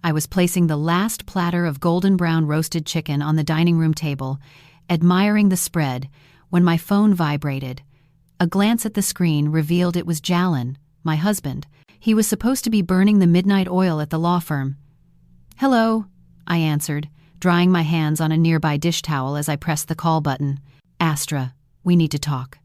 I was placing the last platter of golden brown roasted chicken on the dining room table, admiring the spread, when my phone vibrated. A glance at the screen revealed it was Jallen, my husband. He was supposed to be burning the midnight oil at the law firm. "Hello," I answered, drying my hands on a nearby dish towel as I pressed the call button. "Astra, we need to talk."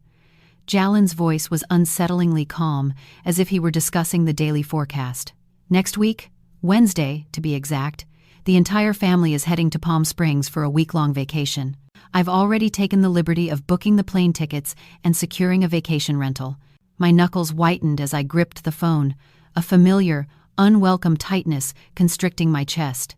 Jallen's voice was unsettlingly calm, as if he were discussing the daily forecast. "Next week, Wednesday, to be exact, the entire family is heading to Palm Springs for a week-long vacation. I've already taken the liberty of booking the plane tickets and securing a vacation rental." My knuckles whitened as I gripped the phone, a familiar, unwelcome tightness constricting my chest.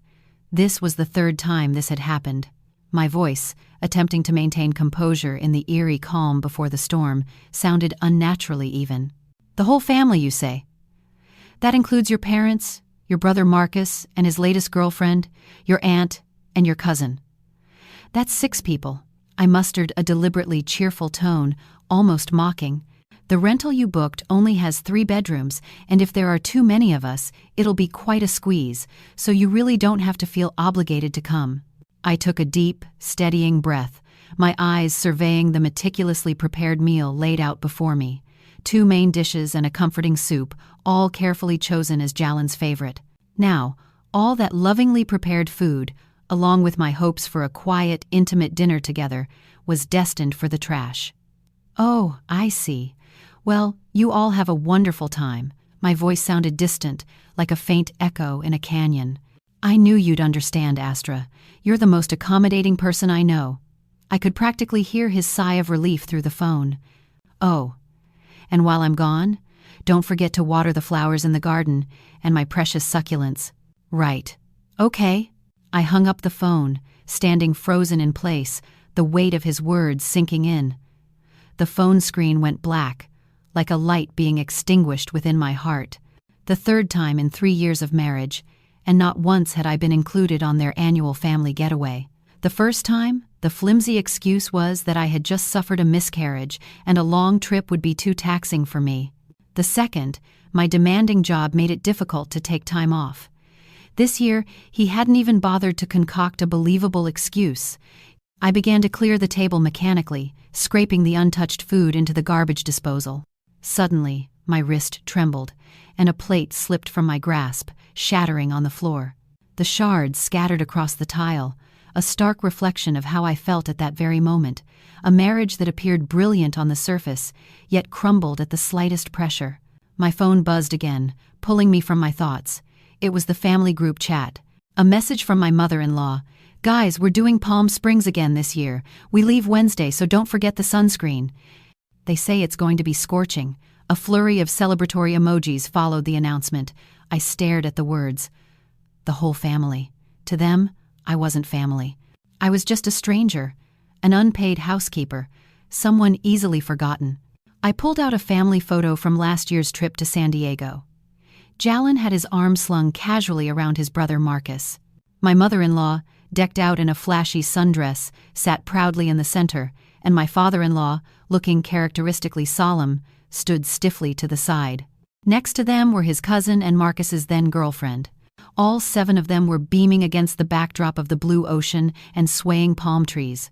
This was the third time this had happened. My voice, attempting to maintain composure in the eerie calm before the storm, sounded unnaturally even. "The whole family, you say? That includes your parents, your brother Marcus and his latest girlfriend, your aunt, and your cousin." "That's 6 people." I mustered a deliberately cheerful tone, almost mocking. "The rental you booked only has 3 bedrooms, and if there are too many of us, it'll be quite a squeeze, so you really don't have to feel obligated to come." I took a deep, steadying breath, my eyes surveying the meticulously prepared meal laid out before me. 2 main dishes and a comforting soup, all carefully chosen as Jallen's favorite. Now, all that lovingly prepared food, along with my hopes for a quiet, intimate dinner together, was destined for the trash. "Oh, I see. Well, you all have a wonderful time." My voice sounded distant, like a faint echo in a canyon. "I knew you'd understand, Astra. You're the most accommodating person I know." I could practically hear his sigh of relief through the phone. "Oh, and while I'm gone, don't forget to water the flowers in the garden and my precious succulents." "Right. Okay." I hung up the phone, standing frozen in place, the weight of his words sinking in. The phone screen went black, like a light being extinguished within my heart. The third time in 3 years of marriage, and not once had I been included on their annual family getaway. The first time, the flimsy excuse was that I had just suffered a miscarriage and a long trip would be too taxing for me. The second, my demanding job made it difficult to take time off. This year, he hadn't even bothered to concoct a believable excuse. I began to clear the table mechanically, scraping the untouched food into the garbage disposal. Suddenly, my wrist trembled, and a plate slipped from my grasp, shattering on the floor. The shards scattered across the tile, a stark reflection of how I felt at that very moment, a marriage that appeared brilliant on the surface, yet crumbled at the slightest pressure. My phone buzzed again, pulling me from my thoughts. It was the family group chat. A message from my mother-in-law. "Guys, we're doing Palm Springs again this year. We leave Wednesday, so don't forget the sunscreen. They say it's going to be scorching." A flurry of celebratory emojis followed the announcement. I stared at the words. The whole family. To them, I wasn't family. I was just a stranger, an unpaid housekeeper, someone easily forgotten. I pulled out a family photo from last year's trip to San Diego. Jallen had his arm slung casually around his brother Marcus. My mother-in-law, decked out in a flashy sundress, sat proudly in the center, and my father-in-law, looking characteristically solemn, stood stiffly to the side. Next to them were his cousin and Marcus's then-girlfriend. All 7 of them were beaming against the backdrop of the blue ocean and swaying palm trees.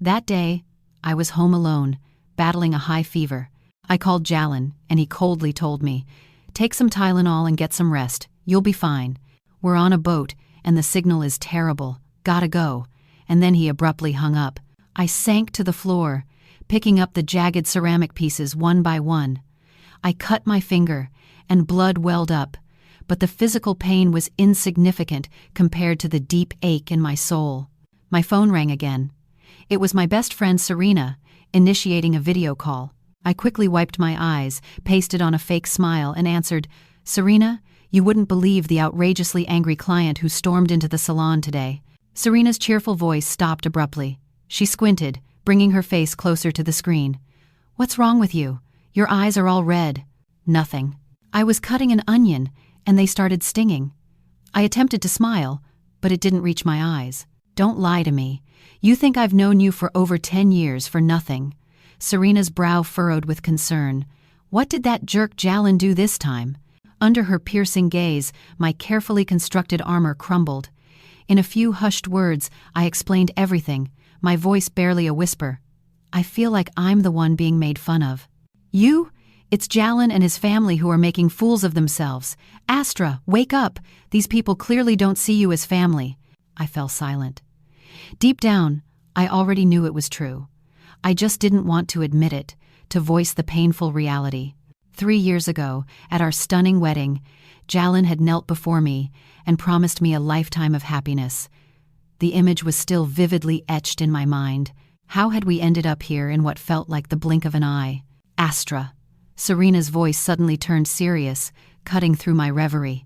That day, I was home alone, battling a high fever. I called Jallen, and he coldly told me, "Take some Tylenol and get some rest. You'll be fine. We're on a boat, and the signal is terrible. Gotta go." And then he abruptly hung up. I sank to the floor, picking up the jagged ceramic pieces one by one. I cut my finger, and blood welled up, but the physical pain was insignificant compared to the deep ache in my soul. My phone rang again. It was my best friend Serena, initiating a video call. I quickly wiped my eyes, pasted on a fake smile, and answered, "Serena, you wouldn't believe the outrageously angry client who stormed into the salon today." Serena's cheerful voice stopped abruptly. She squinted, bringing her face closer to the screen. "What's wrong with you? Your eyes are all red." "Nothing. I was cutting an onion, and they started stinging." I attempted to smile, but it didn't reach my eyes. "Don't lie to me. You think I've known you for over 10 years for nothing." Serena's brow furrowed with concern. What did that jerk Jallen do this time? Under her piercing gaze, my carefully constructed armor crumbled. In a few hushed words, I explained everything, my voice barely a whisper. I feel like I'm the one being made fun of. You? It's Jallen and his family who are making fools of themselves. Astra, wake up! These people clearly don't see you as family. I fell silent. Deep down, I already knew it was true. I just didn't want to admit it, to voice the painful reality. 3 years ago, at our stunning wedding, Jallen had knelt before me and promised me a lifetime of happiness. The image was still vividly etched in my mind. How had we ended up here in what felt like the blink of an eye? Astra. Serena's voice suddenly turned serious, cutting through my reverie.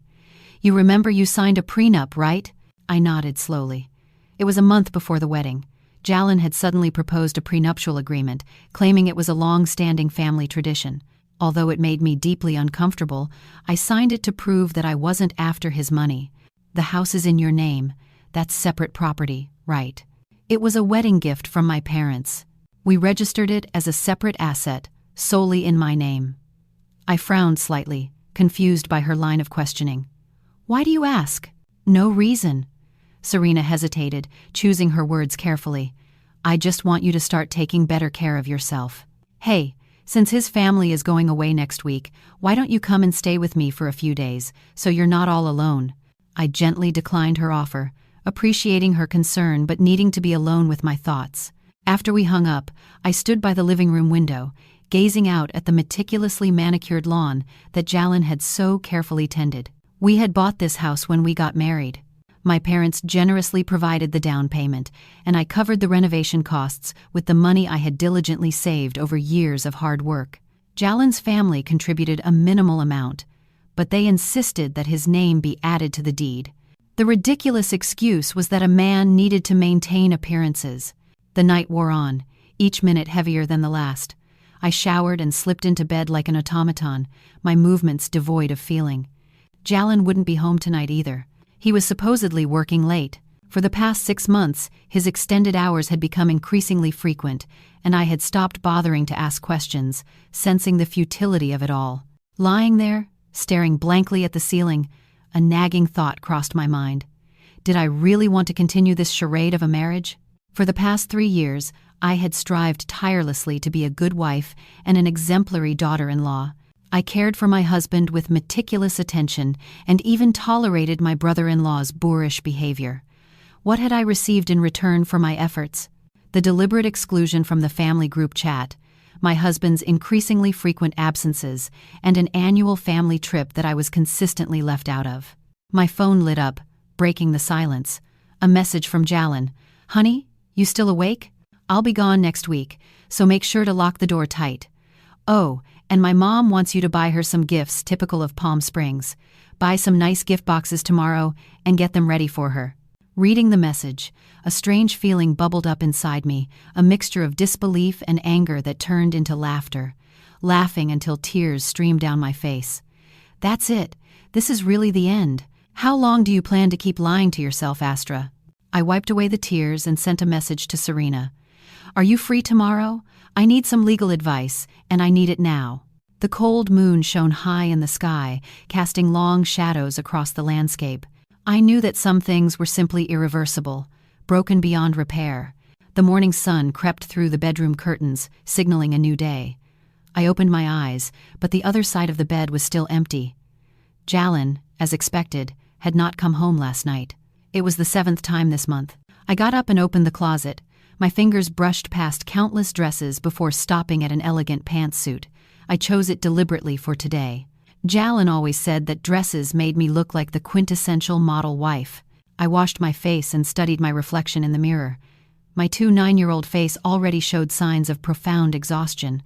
You remember you signed a prenup, right? I nodded slowly. It was a month before the wedding. Jallen had suddenly proposed a prenuptial agreement, claiming it was a long-standing family tradition. Although it made me deeply uncomfortable, I signed it to prove that I wasn't after his money. The house is in your name. That's separate property, right? It was a wedding gift from my parents. We registered it as a separate asset, solely in my name. I frowned slightly, confused by her line of questioning. Why do you ask? No reason. Serena hesitated, choosing her words carefully. I just want you to start taking better care of yourself. Hey, since his family is going away next week, why don't you come and stay with me for a few days, so you're not all alone? I gently declined her offer, appreciating her concern but needing to be alone with my thoughts. After we hung up, I stood by the living room window, gazing out at the meticulously manicured lawn that Jallen had so carefully tended. We had bought this house when we got married. My parents generously provided the down payment, and I covered the renovation costs with the money I had diligently saved over years of hard work. Jallen's family contributed a minimal amount, but they insisted that his name be added to the deed. The ridiculous excuse was that a man needed to maintain appearances. The night wore on, each minute heavier than the last. I showered and slipped into bed like an automaton, my movements devoid of feeling. Jallen wouldn't be home tonight either. He was supposedly working late. For the past 6 months, his extended hours had become increasingly frequent, and I had stopped bothering to ask questions, sensing the futility of it all. Lying there, staring blankly at the ceiling, a nagging thought crossed my mind. Did I really want to continue this charade of a marriage? For the past 3 years, I had strived tirelessly to be a good wife and an exemplary daughter-in-law. I cared for my husband with meticulous attention and even tolerated my brother-in-law's boorish behavior. What had I received in return for my efforts? The deliberate exclusion from the family group chat, my husband's increasingly frequent absences, and an annual family trip that I was consistently left out of. My phone lit up, breaking the silence. A message from Jallen. Honey, you still awake? I'll be gone next week, so make sure to lock the door tight. Oh, and my mom wants you to buy her some gifts typical of Palm Springs. Buy some nice gift boxes tomorrow and get them ready for her. Reading the message, a strange feeling bubbled up inside me, a mixture of disbelief and anger that turned into laughter, laughing until tears streamed down my face. That's it. This is really the end. How long do you plan to keep lying to yourself, Astra? I wiped away the tears and sent a message to Serena. Are you free tomorrow? I need some legal advice, and I need it now. The cold moon shone high in the sky, casting long shadows across the landscape. I knew that some things were simply irreversible, broken beyond repair. The morning sun crept through the bedroom curtains, signaling a new day. I opened my eyes, but the other side of the bed was still empty. Jallen, as expected, had not come home last night. It was the 7th time this month. I got up and opened the closet. My fingers brushed past countless dresses before stopping at an elegant pantsuit. I chose it deliberately for today. Jallen always said that dresses made me look like the quintessential model wife. I washed my face and studied my reflection in the mirror. My 2 9-year-old face already showed signs of profound exhaustion.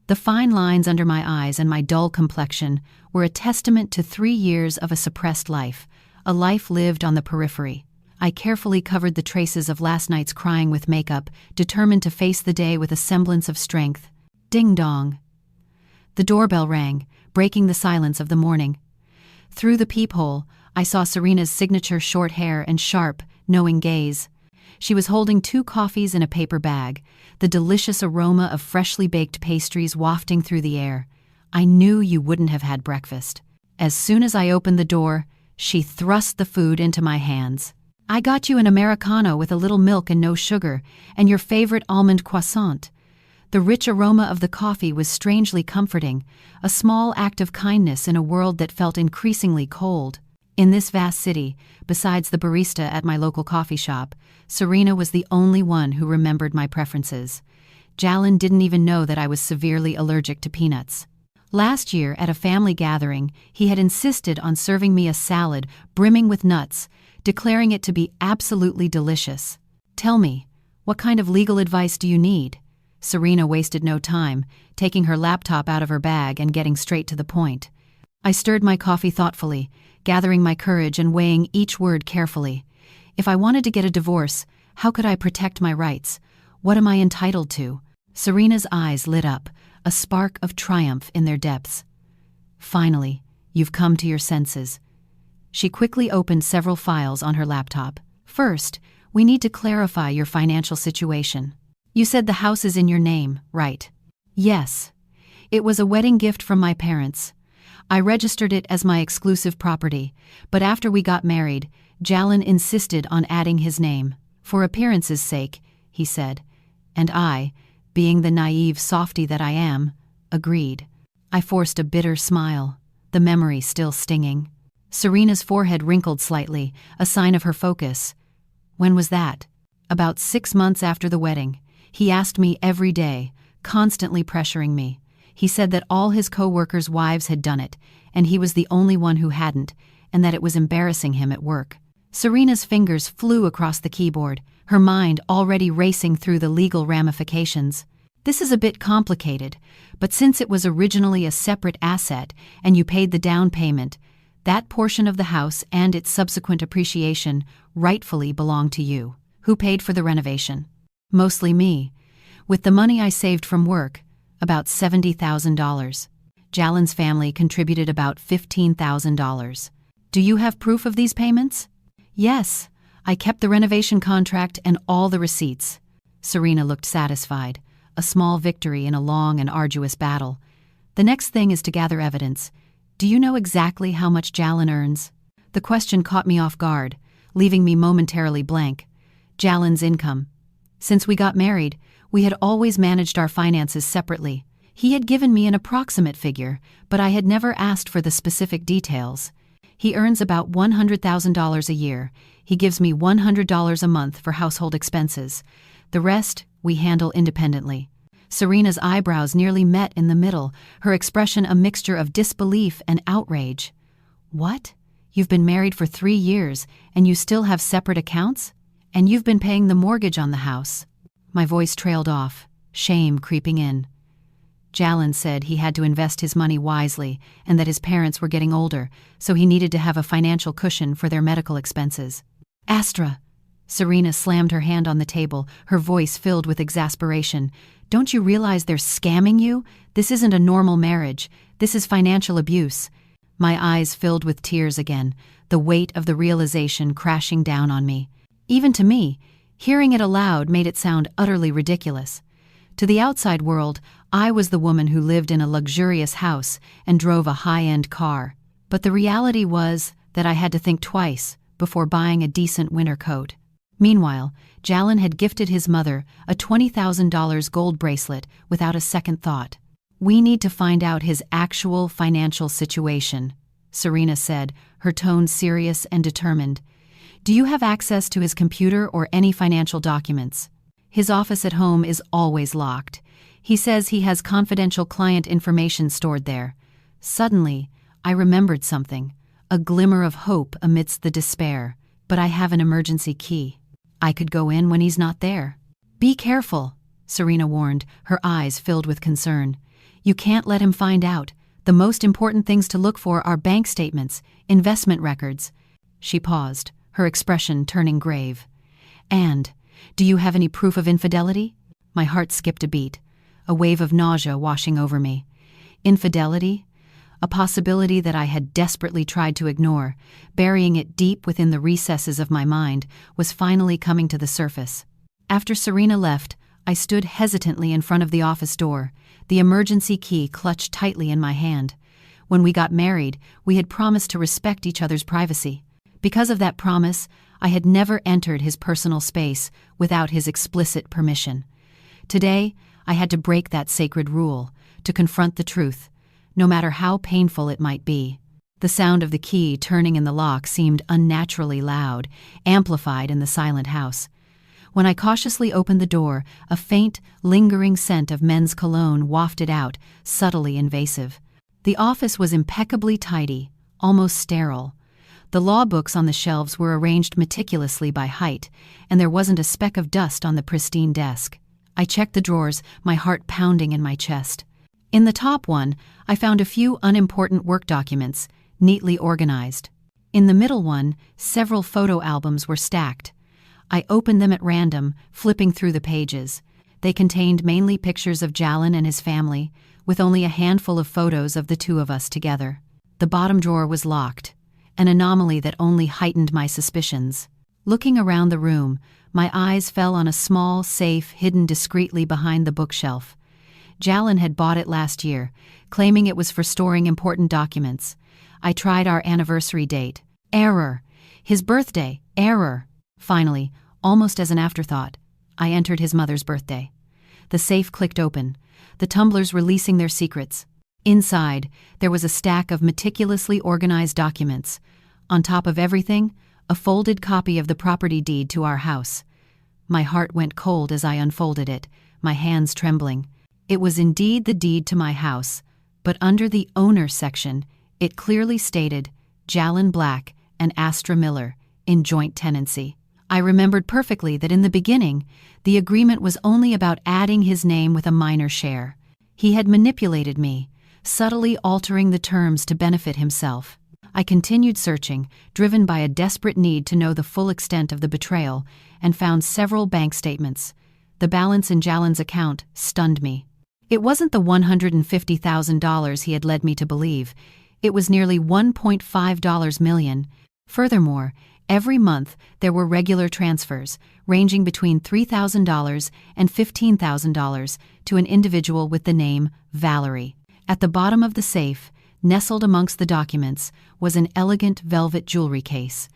The fine lines under my eyes and my dull complexion were a testament to 3 years of a suppressed life, a life lived on the periphery. I carefully covered the traces of last night's crying with makeup, determined to face the day with a semblance of strength. Ding-dong. The doorbell rang, breaking the silence of the morning. Through the peephole, I saw Serena's signature short hair and sharp, knowing gaze. She was holding 2 coffees in a paper bag, the delicious aroma of freshly baked pastries wafting through the air. I knew you wouldn't have had breakfast. As soon as I opened the door, she thrust the food into my hands. "I got you an Americano with a little milk and no sugar, and your favorite almond croissant." The rich aroma of the coffee was strangely comforting, a small act of kindness in a world that felt increasingly cold. In this vast city, besides the barista at my local coffee shop, Serena was the only one who remembered my preferences. Jallen didn't even know that I was severely allergic to peanuts. Last year, at a family gathering, he had insisted on serving me a salad brimming with nuts, declaring it to be absolutely delicious. "Tell me, what kind of legal advice do you need?" Serena wasted no time, taking her laptop out of her bag and getting straight to the point. I stirred my coffee thoughtfully, gathering my courage and weighing each word carefully. If I wanted to get a divorce, how could I protect my rights? What am I entitled to? Serena's eyes lit up, a spark of triumph in their depths. "Finally, you've come to your senses." She quickly opened several files on her laptop. "First, we need to clarify your financial situation. You said the house is in your name, right?" "Yes. It was a wedding gift from my parents. I registered it as my exclusive property, but after we got married, Jallen insisted on adding his name. For appearance's sake, he said, and I, being the naive softy that I am, agreed." I forced a bitter smile, the memory still stinging. Serena's forehead wrinkled slightly, a sign of her focus. "When was that?" "About 6 months after the wedding. He asked me every day, constantly pressuring me. He said that all his co-workers' wives had done it, and he was the only one who hadn't, and that it was embarrassing him at work." Serena's fingers flew across the keyboard, her mind already racing through the legal ramifications. "This is a bit complicated, but since it was originally a separate asset and you paid the down payment, that portion of the house and its subsequent appreciation rightfully belong to you." "Who paid for the renovation?" "Mostly me. With the money I saved from work, about $70,000. Jallen's family contributed about $15,000. "Do you have proof of these payments?" "Yes. I kept the renovation contract and all the receipts." Serena looked satisfied, a small victory in a long and arduous battle. "The next thing is to gather evidence. Do you know exactly how much Jallen earns?" The question caught me off guard, leaving me momentarily blank. Jallen's income. Since we got married, we had always managed our finances separately. He had given me an approximate figure, but I had never asked for the specific details. "He earns about $100,000 a year. He gives me $100 a month for household expenses. The rest, we handle independently." Serena's eyebrows nearly met in the middle, her expression a mixture of disbelief and outrage. "What? You've been married for 3 years, and you still have separate accounts? And you've been paying the mortgage on the house?" My voice trailed off, shame creeping in. Jallen said he had to invest his money wisely and that his parents were getting older, so he needed to have a financial cushion for their medical expenses. "Astra!" Serena slammed her hand on the table, her voice filled with exasperation. "Don't you realize they're scamming you? This isn't a normal marriage. This is financial abuse." My eyes filled with tears again, the weight of the realization crashing down on me. Even to me, hearing it aloud made it sound utterly ridiculous. To the outside world, I was the woman who lived in a luxurious house and drove a high-end car. But the reality was that I had to think twice before buying a decent winter coat. Meanwhile, Jallen had gifted his mother a $20,000 gold bracelet without a second thought. "We need to find out his actual financial situation," Serena said, her tone serious and determined. "Do you have access to his computer or any financial documents?" "His office at home is always locked. He says he has confidential client information stored there." Suddenly, I remembered something, a glimmer of hope amidst the despair. "But I have an emergency key. I could go in when he's not there." "Be careful," Serena warned, her eyes filled with concern. "You can't let him find out. The most important things to look for are bank statements, investment records." She paused, her expression turning grave. "And, do you have any proof of infidelity?" My heart skipped a beat, a wave of nausea washing over me. Infidelity? A possibility that I had desperately tried to ignore, burying it deep within the recesses of my mind, was finally coming to the surface. After Serena left, I stood hesitantly in front of the office door, the emergency key clutched tightly in my hand. When we got married, we had promised to respect each other's privacy. Because of that promise, I had never entered his personal space without his explicit permission. Today, I had to break that sacred rule, to confront the truth, no matter how painful it might be. The sound of the key turning in the lock seemed unnaturally loud, amplified in the silent house. When I cautiously opened the door, a faint, lingering scent of men's cologne wafted out, subtly invasive. The office was impeccably tidy, almost sterile. The law books on the shelves were arranged meticulously by height, and there wasn't a speck of dust on the pristine desk. I checked the drawers, my heart pounding in my chest. In the top one, I found a few unimportant work documents, neatly organized. In the middle one, several photo albums were stacked. I opened them at random, flipping through the pages. They contained mainly pictures of Jallen and his family, with only a handful of photos of the two of us together. The bottom drawer was locked, an anomaly that only heightened my suspicions. Looking around the room, my eyes fell on a small safe hidden discreetly behind the bookshelf. Jallen had bought it last year, claiming it was for storing important documents. I tried our anniversary date. Error. His birthday. Error. Finally, almost as an afterthought, I entered his mother's birthday. The safe clicked open, the tumblers releasing their secrets. Inside, there was a stack of meticulously organized documents. On top of everything, a folded copy of the property deed to our house. My heart went cold as I unfolded it, my hands trembling. It was indeed the deed to my house, but under the owner section, it clearly stated Jallen Black and Astra Miller in joint tenancy. I remembered perfectly that in the beginning, the agreement was only about adding his name with a minor share. He had manipulated me, subtly altering the terms to benefit himself. I continued searching, driven by a desperate need to know the full extent of the betrayal, and found several bank statements. The balance in Jallen's account stunned me. It wasn't the $150,000 he had led me to believe. It was nearly $1.5 million. Furthermore, every month there were regular transfers, ranging between $3,000 and $15,000 to an individual with the name Valerie. At the bottom of the safe, nestled amongst the documents, was an elegant velvet jewelry case.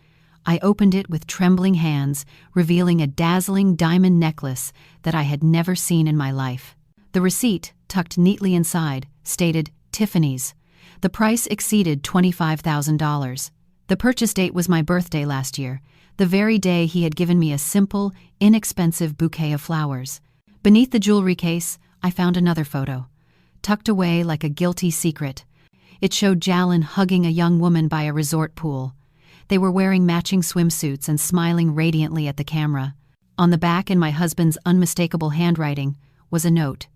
I opened it with trembling hands, revealing a dazzling diamond necklace that I had never seen in my life. The receipt, tucked neatly inside, stated Tiffany's. The price exceeded $25,000. The purchase date was my birthday last year, the very day he had given me a simple, inexpensive bouquet of flowers. Beneath the jewelry case, I found another photo, tucked away like a guilty secret. It showed Jallen hugging a young woman by a resort pool. They were wearing matching swimsuits and smiling radiantly at the camera. On the back, in my husband's unmistakable handwriting, was a note.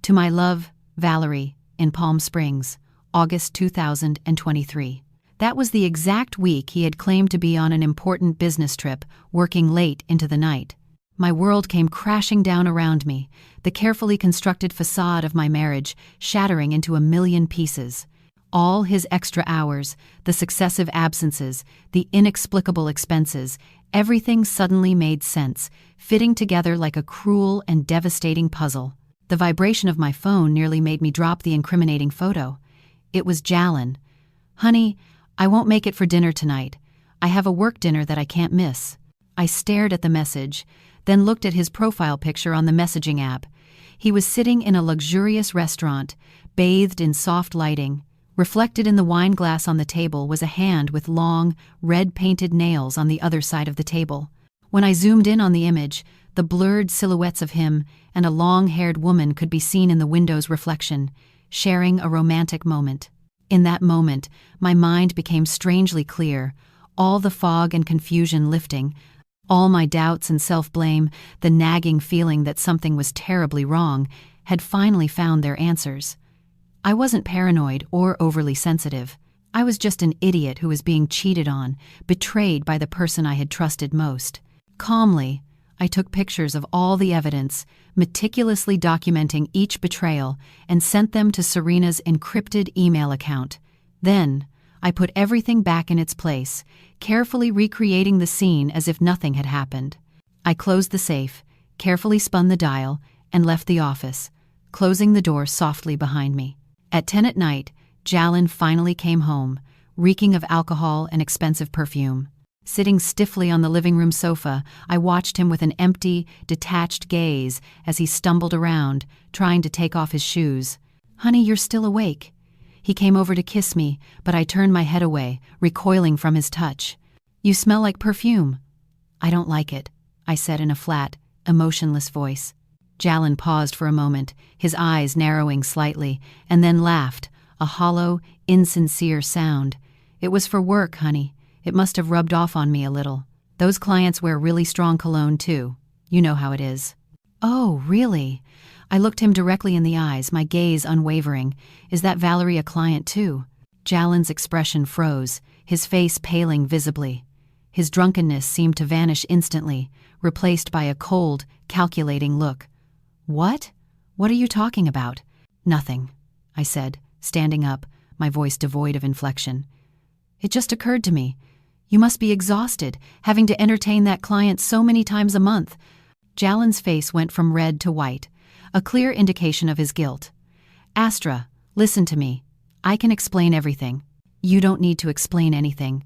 To my love, Valerie, in Palm Springs, August 2023. That was the exact week he had claimed to be on an important business trip, working late into the night. My world came crashing down around me, the carefully constructed facade of my marriage shattering into a million pieces. All his extra hours, the successive absences, the inexplicable expenses, everything suddenly made sense, fitting together like a cruel and devastating puzzle. The vibration of my phone nearly made me drop the incriminating photo. It was Jallen. Honey, I won't make it for dinner tonight. I have a work dinner that I can't miss. I stared at the message, then looked at his profile picture on the messaging app. He was sitting in a luxurious restaurant, bathed in soft lighting. Reflected in the wine glass on the table was a hand with long, red-painted nails on the other side of the table. When I zoomed in on the image, the blurred silhouettes of him and a long-haired woman could be seen in the window's reflection, sharing a romantic moment. In that moment, my mind became strangely clear, all the fog and confusion lifting, all my doubts and self-blame, the nagging feeling that something was terribly wrong, had finally found their answers. I wasn't paranoid or overly sensitive. I was just an idiot who was being cheated on, betrayed by the person I had trusted most. Calmly, I took pictures of all the evidence, meticulously documenting each betrayal, and sent them to Serena's encrypted email account. Then, I put everything back in its place, carefully recreating the scene as if nothing had happened. I closed the safe, carefully spun the dial, and left the office, closing the door softly behind me. At 10 at night, Jallen finally came home, reeking of alcohol and expensive perfume. Sitting stiffly on the living room sofa, I watched him with an empty, detached gaze as he stumbled around, trying to take off his shoes. "Honey, you're still awake." He came over to kiss me, but I turned my head away, recoiling from his touch. "You smell like perfume." "I don't like it," I said in a flat, emotionless voice. Jallen paused for a moment, his eyes narrowing slightly, and then laughed, a hollow, insincere sound. "It was for work, honey. It must have rubbed off on me a little. Those clients wear really strong cologne, too. You know how it is." "Oh, really?" I looked him directly in the eyes, my gaze unwavering. "Is that Valerie a client, too?" Jallen's expression froze, his face paling visibly. His drunkenness seemed to vanish instantly, replaced by a cold, calculating look. "What? What are you talking about?" "Nothing," I said, standing up, my voice devoid of inflection. "It just occurred to me. You must be exhausted, having to entertain that client so many times a month." Jallen's face went from red to white, a clear indication of his guilt. "Astra, listen to me. I can explain everything." "You don't need to explain anything."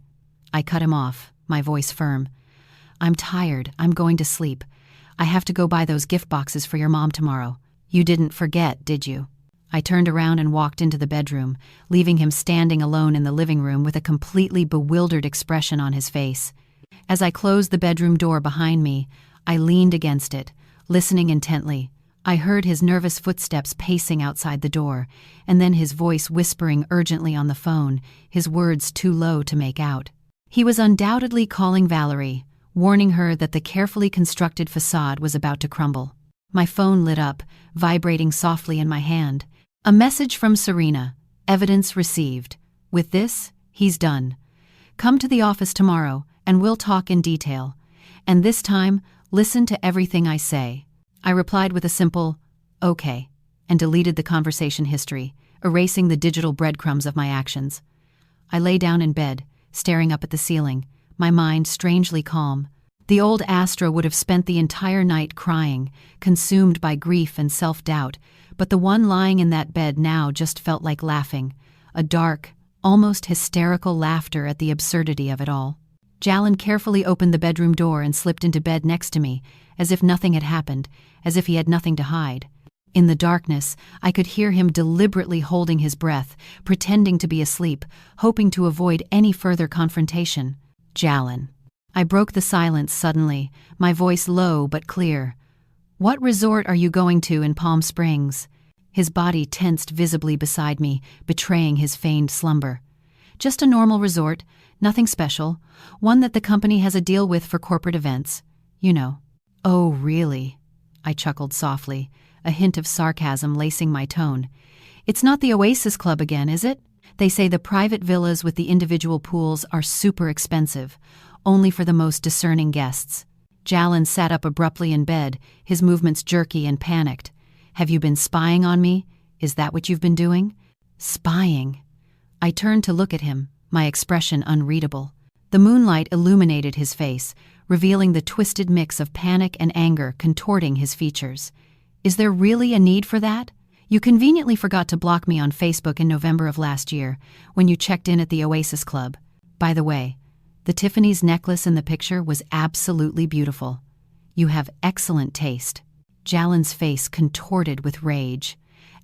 I cut him off, my voice firm. "I'm tired. I'm going to sleep. I have to go buy those gift boxes for your mom tomorrow. You didn't forget, did you?" I turned around and walked into the bedroom, leaving him standing alone in the living room with a completely bewildered expression on his face. As I closed the bedroom door behind me, I leaned against it, listening intently. I heard his nervous footsteps pacing outside the door, and then his voice whispering urgently on the phone, his words too low to make out. He was undoubtedly calling Valerie, warning her that the carefully constructed facade was about to crumble. My phone lit up, vibrating softly in my hand. A message from Serena. "Evidence received. With this, he's done. Come to the office tomorrow, and we'll talk in detail. And this time, listen to everything I say." I replied with a simple, "Okay," and deleted the conversation history, erasing the digital breadcrumbs of my actions. I lay down in bed, staring up at the ceiling, my mind strangely calm. The old Astra would have spent the entire night crying, consumed by grief and self-doubt, but the one lying in that bed now just felt like laughing, a dark, almost hysterical laughter at the absurdity of it all. Jallen carefully opened the bedroom door and slipped into bed next to me, as if nothing had happened, as if he had nothing to hide. In the darkness, I could hear him deliberately holding his breath, pretending to be asleep, hoping to avoid any further confrontation. "Jallen." I broke the silence suddenly, my voice low but clear. "What resort are you going to in Palm Springs?" His body tensed visibly beside me, betraying his feigned slumber. "Just a normal resort, nothing special, one that the company has a deal with for corporate events. You know." "Oh, really?" I chuckled softly, a hint of sarcasm lacing my tone. "It's not the Oasis Club again, is it? They say the private villas with the individual pools are super expensive, only for the most discerning guests." Jallen sat up abruptly in bed, his movements jerky and panicked. "Have you been spying on me? Is that what you've been doing?" "Spying?" I turned to look at him, my expression unreadable. The moonlight illuminated his face, revealing the twisted mix of panic and anger contorting his features. "Is there really a need for that? You conveniently forgot to block me on Facebook in November of last year, when you checked in at the Oasis Club. By the way, the Tiffany's necklace in the picture was absolutely beautiful. You have excellent taste." Jallen's face contorted with rage.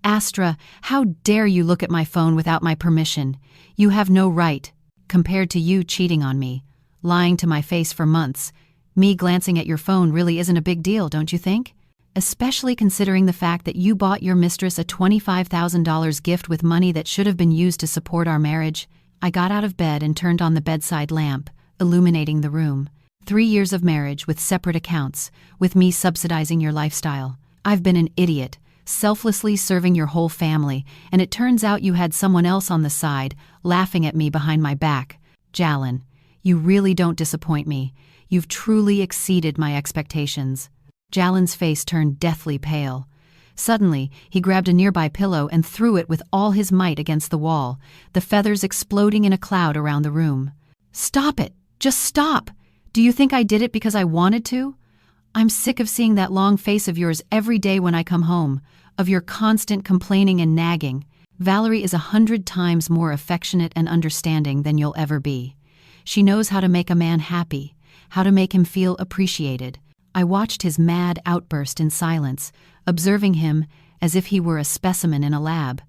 "Astra, how dare you look at my phone without my permission? You have no right. Compared to you cheating on me, lying to my face for months, me glancing at your phone really isn't a big deal, don't you think? Especially considering the fact that you bought your mistress a $25,000 gift with money that should have been used to support our marriage." I got out of bed and turned on the bedside lamp, illuminating the room. 3 years of marriage with separate accounts, with me subsidizing your lifestyle. I've been an idiot, selflessly serving your whole family, and it turns out you had someone else on the side, laughing at me behind my back. Jallen, you really don't disappoint me. You've truly exceeded my expectations." Jallen's face turned deathly pale. Suddenly, he grabbed a nearby pillow and threw it with all his might against the wall, the feathers exploding in a cloud around the room. "Stop it! Just stop! Do you think I did it because I wanted to? I'm sick of seeing that long face of yours every day when I come home, of your constant complaining and nagging. Valerie is 100 times more affectionate and understanding than you'll ever be. She knows how to make a man happy, how to make him feel appreciated. I watched his mad outburst in silence, observing him as if he were a specimen in a lab.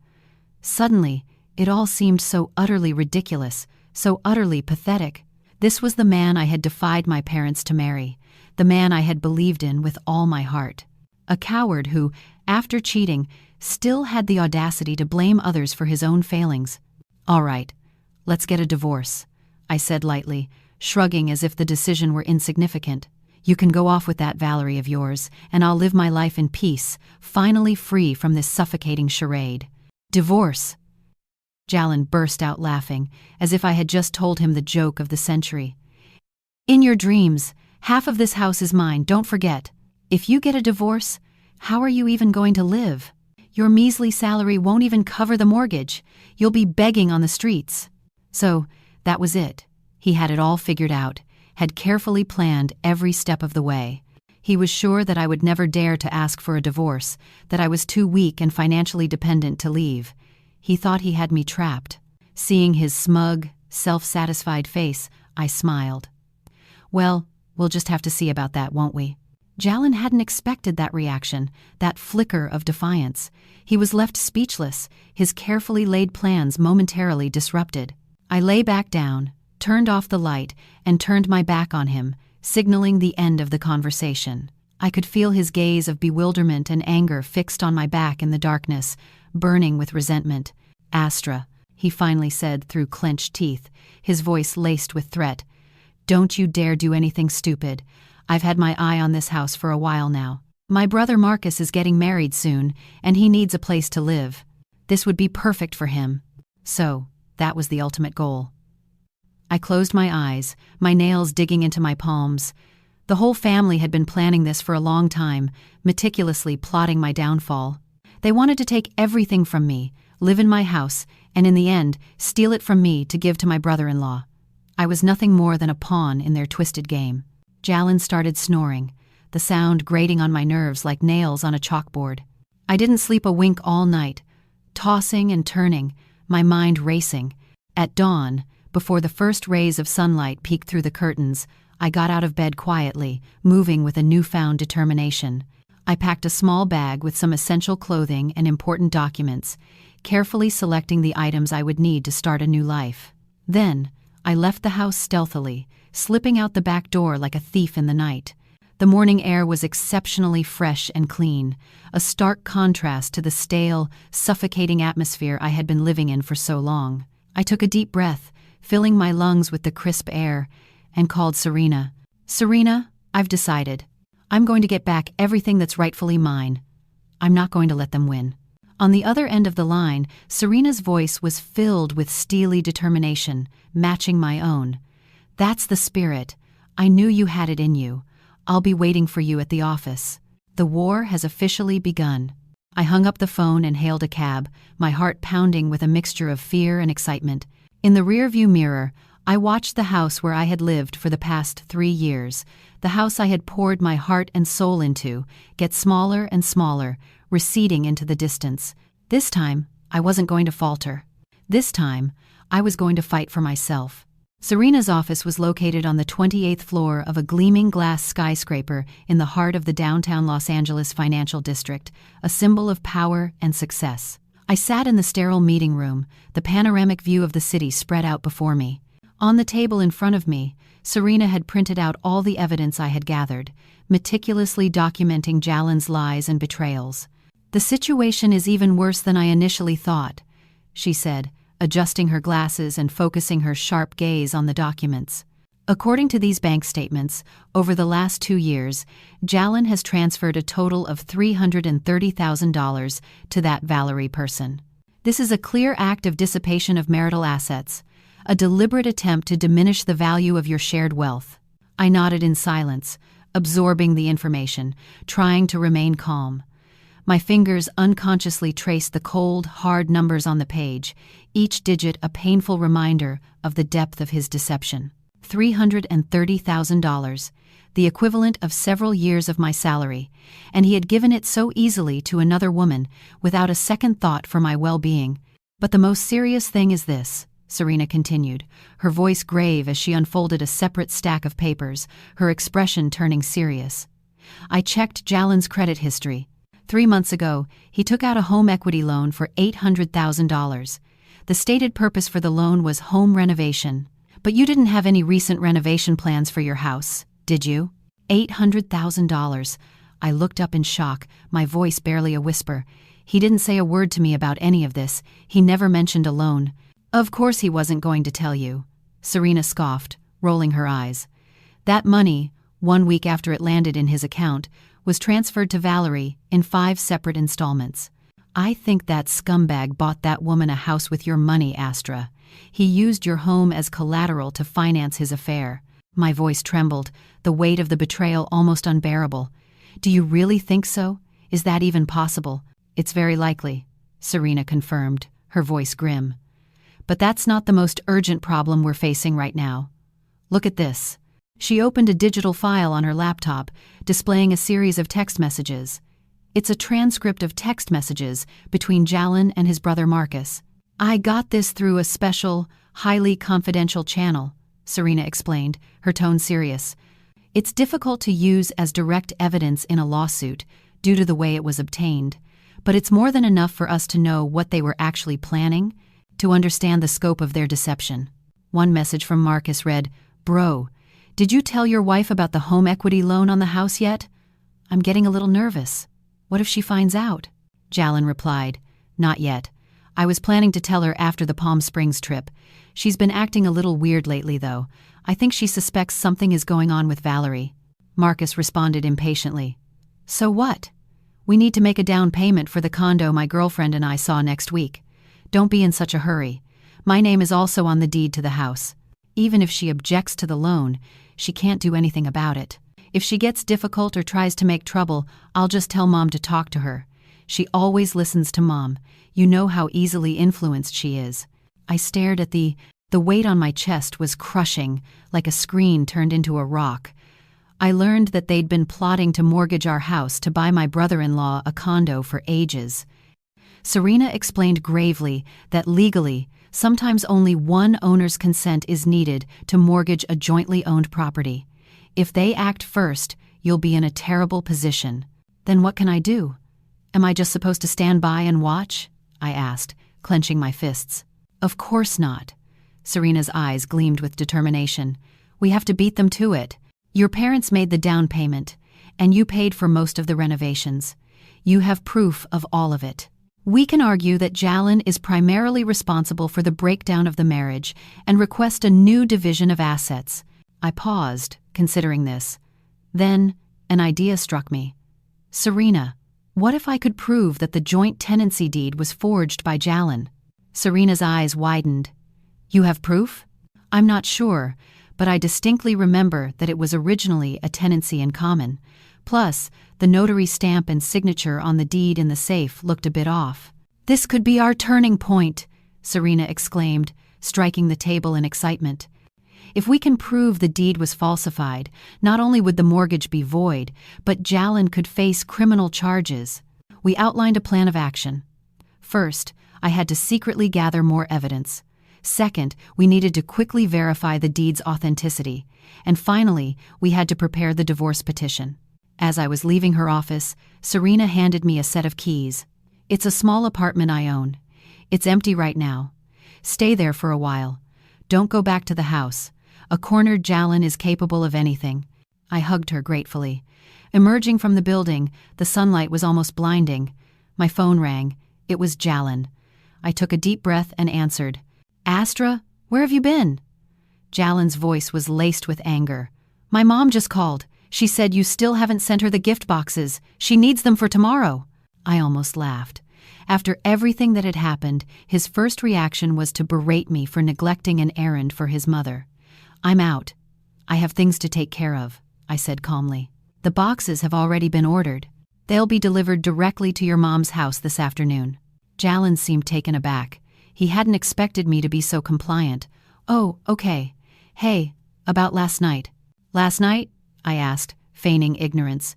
Suddenly, it all seemed so utterly ridiculous, so utterly pathetic. This was the man I had defied my parents to marry, the man I had believed in with all my heart. A coward who, after cheating, still had the audacity to blame others for his own failings. "All right, let's get a divorce," I said lightly, shrugging as if the decision were insignificant. "You can go off with that Valerie of yours, and I'll live my life in peace, finally free from this suffocating charade." "Divorce?" Jallen burst out laughing, as if I had just told him the joke of the century. "In your dreams, half of this house is mine, don't forget. If you get a divorce, how are you even going to live? Your measly salary won't even cover the mortgage. You'll be begging on the streets." So, that was it. He had it all figured out, had carefully planned every step of the way. He was sure that I would never dare to ask for a divorce, that I was too weak and financially dependent to leave. He thought he had me trapped. Seeing his smug, self-satisfied face, I smiled. "Well, we'll just have to see about that, won't we?" Jallen hadn't expected that reaction, that flicker of defiance. He was left speechless, his carefully laid plans momentarily disrupted. I lay back down, turned off the light, and turned my back on him, signaling the end of the conversation. I could feel his gaze of bewilderment and anger fixed on my back in the darkness, burning with resentment. "Astra," he finally said through clenched teeth, his voice laced with threat. "Don't you dare do anything stupid. I've had my eye on this house for a while now. My brother Marcus is getting married soon, and he needs a place to live. This would be perfect for him." So, that was the ultimate goal. I closed my eyes, my nails digging into my palms. The whole family had been planning this for a long time, meticulously plotting my downfall. They wanted to take everything from me, live in my house, and in the end, steal it from me to give to my brother-in-law. I was nothing more than a pawn in their twisted game. Jallen started snoring, the sound grating on my nerves like nails on a chalkboard. I didn't sleep a wink all night, tossing and turning, my mind racing. At dawn, before the first rays of sunlight peeked through the curtains, I got out of bed quietly, moving with a newfound determination. I packed a small bag with some essential clothing and important documents, carefully selecting the items I would need to start a new life. Then, I left the house stealthily, slipping out the back door like a thief in the night. The morning air was exceptionally fresh and clean, a stark contrast to the stale, suffocating atmosphere I had been living in for so long. I took a deep breath, filling my lungs with the crisp air, and called Serena. "Serena, I've decided. I'm going to get back everything that's rightfully mine. I'm not going to let them win." On the other end of the line, Serena's voice was filled with steely determination, matching my own. "That's the spirit. I knew you had it in you. I'll be waiting for you at the office. The war has officially begun." I hung up the phone and hailed a cab, my heart pounding with a mixture of fear and excitement. In the rearview mirror, I watched the house where I had lived for the past 3 years, the house I had poured my heart and soul into, get smaller and smaller, receding into the distance. This time, I wasn't going to falter. This time, I was going to fight for myself. Serena's office was located on the 28th floor of a gleaming glass skyscraper in the heart of the downtown Los Angeles financial district, a symbol of power and success. I sat in the sterile meeting room, the panoramic view of the city spread out before me. On the table in front of me, Serena had printed out all the evidence I had gathered, meticulously documenting Jallen's lies and betrayals. "The situation is even worse than I initially thought," she said, adjusting her glasses and focusing her sharp gaze on the documents. "According to these bank statements, over the last 2 years, Jallen has transferred a total of $330,000 to that Valerie person. This is a clear act of dissipation of marital assets, a deliberate attempt to diminish the value of your shared wealth." I nodded in silence, absorbing the information, trying to remain calm. My fingers unconsciously traced the cold, hard numbers on the page, each digit a painful reminder of the depth of his deception. $330,000, the equivalent of several years of my salary, and he had given it so easily to another woman without a second thought for my well-being. But the most serious thing is this, Serena continued, her voice grave as she unfolded a separate stack of papers, her expression turning serious. I checked Jallen's credit history. 3 months ago, he took out a home equity loan for $800,000. The stated purpose for the loan was home renovation. But you didn't have any recent renovation plans for your house, did you? $800,000. I looked up in shock, my voice barely a whisper. He didn't say a word to me about any of this. He never mentioned a loan. Of course he wasn't going to tell you. Serena scoffed, rolling her eyes. That money, 1 week after it landed in his account, was transferred to Valerie in 5 separate installments. I think that scumbag bought that woman a house with your money, Astra. He used your home as collateral to finance his affair. My voice trembled, the weight of the betrayal almost unbearable. Do you really think so? Is that even possible? It's very likely, Serena confirmed, her voice grim. But that's not the most urgent problem we're facing right now. Look at this. She opened a digital file on her laptop, displaying a series of text messages. It's a transcript of text messages between Jallen and his brother Marcus. I got this through a special, highly confidential channel, Serena explained, her tone serious. It's difficult to use as direct evidence in a lawsuit due to the way it was obtained, but it's more than enough for us to know what they were actually planning, to understand the scope of their deception. One message from Marcus read, "Bro, did you tell your wife about the home equity loan on the house yet? I'm getting a little nervous. What if she finds out?" Jallen replied, "Not yet. I was planning to tell her after the Palm Springs trip. She's been acting a little weird lately, though. I think she suspects something is going on with Valerie." Marcus responded impatiently. "So what? We need to make a down payment for the condo my girlfriend and I saw next week. Don't be in such a hurry. My name is also on the deed to the house. Even if she objects to the loan, she can't do anything about it. If she gets difficult or tries to make trouble, I'll just tell Mom to talk to her. She always listens to Mom. You know how easily influenced she is." I stared at the weight on my chest was crushing, like a screen turned into a rock. I learned that they'd been plotting to mortgage our house to buy my brother-in-law a condo for ages. Serena explained gravely that legally, sometimes only one owner's consent is needed to mortgage a jointly owned property. If they act first, you'll be in a terrible position. Then what can I do? Am I just supposed to stand by and watch? I asked, clenching my fists. Of course not. Serena's eyes gleamed with determination. We have to beat them to it. Your parents made the down payment, and you paid for most of the renovations. You have proof of all of it. We can argue that Jallen is primarily responsible for the breakdown of the marriage and request a new division of assets. I paused, considering this. Then, an idea struck me. Serena, what if I could prove that the joint tenancy deed was forged by Jallen? Serena's eyes widened. You have proof? I'm not sure, but I distinctly remember that it was originally a tenancy in common. Plus, the notary stamp and signature on the deed in the safe looked a bit off. This could be our turning point, Serena exclaimed, striking the table in excitement. If we can prove the deed was falsified, not only would the mortgage be void, but Jallen could face criminal charges. We outlined a plan of action. First, I had to secretly gather more evidence. Second, we needed to quickly verify the deed's authenticity. And finally, we had to prepare the divorce petition. As I was leaving her office, Serena handed me a set of keys. It's a small apartment I own. It's empty right now. Stay there for a while. Don't go back to the house. A cornered Jallen is capable of anything. I hugged her gratefully. Emerging from the building, the sunlight was almost blinding. My phone rang. It was Jallen. I took a deep breath and answered. Astra, where have you been? Jallen's voice was laced with anger. My mom just called. She said you still haven't sent her the gift boxes. She needs them for tomorrow. I almost laughed. After everything that had happened, his first reaction was to berate me for neglecting an errand for his mother. I'm out. I have things to take care of, I said calmly. The boxes have already been ordered. They'll be delivered directly to your mom's house this afternoon. Jallen seemed taken aback. He hadn't expected me to be so compliant. Oh, okay. Hey, about last night. Last night? I asked, feigning ignorance.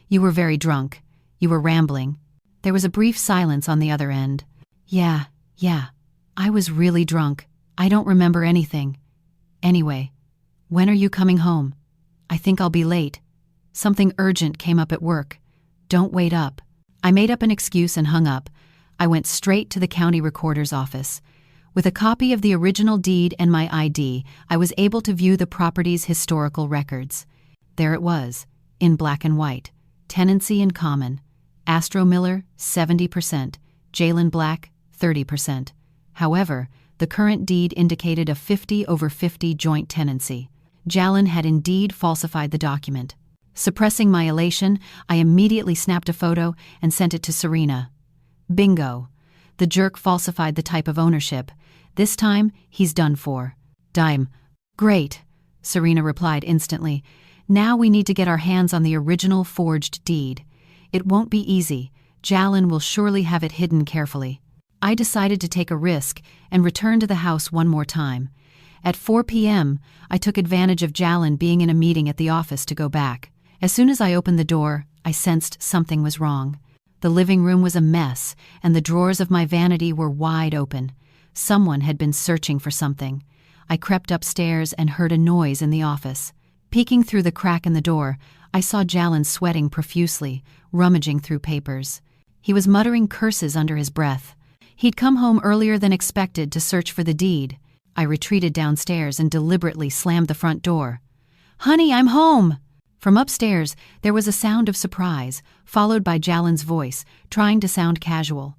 You were very drunk. You were rambling. There was a brief silence on the other end. Yeah, I was really drunk. I don't remember anything. Anyway, when are you coming home? I think I'll be late. Something urgent came up at work. Don't wait up. I made up an excuse and hung up. I went straight to the county recorder's office. With a copy of the original deed and my ID, I was able to view the property's historical records. There it was, in black and white. Tenancy in common. Astra Miller, 70%. Jallen Black, 30%. However, the current deed indicated a 50/50 joint tenancy. Jallen had indeed falsified the document. Suppressing my elation, I immediately snapped a photo and sent it to Serena. Bingo. The jerk falsified the type of ownership. This time, he's done for. Dime. Great, Serena replied instantly. Now we need to get our hands on the original forged deed. It won't be easy. Jallen will surely have it hidden carefully. I decided to take a risk and return to the house one more time. At 4 p.m., I took advantage of Jallen being in a meeting at the office to go back. As soon as I opened the door, I sensed something was wrong. The living room was a mess, and the drawers of my vanity were wide open. Someone had been searching for something. I crept upstairs and heard a noise in the office. Peeking through the crack in the door, I saw Jallen sweating profusely, rummaging through papers. He was muttering curses under his breath. He'd come home earlier than expected to search for the deed. I retreated downstairs and deliberately slammed the front door. "Honey, I'm home!" From upstairs, there was a sound of surprise, followed by Jallen's voice, trying to sound casual.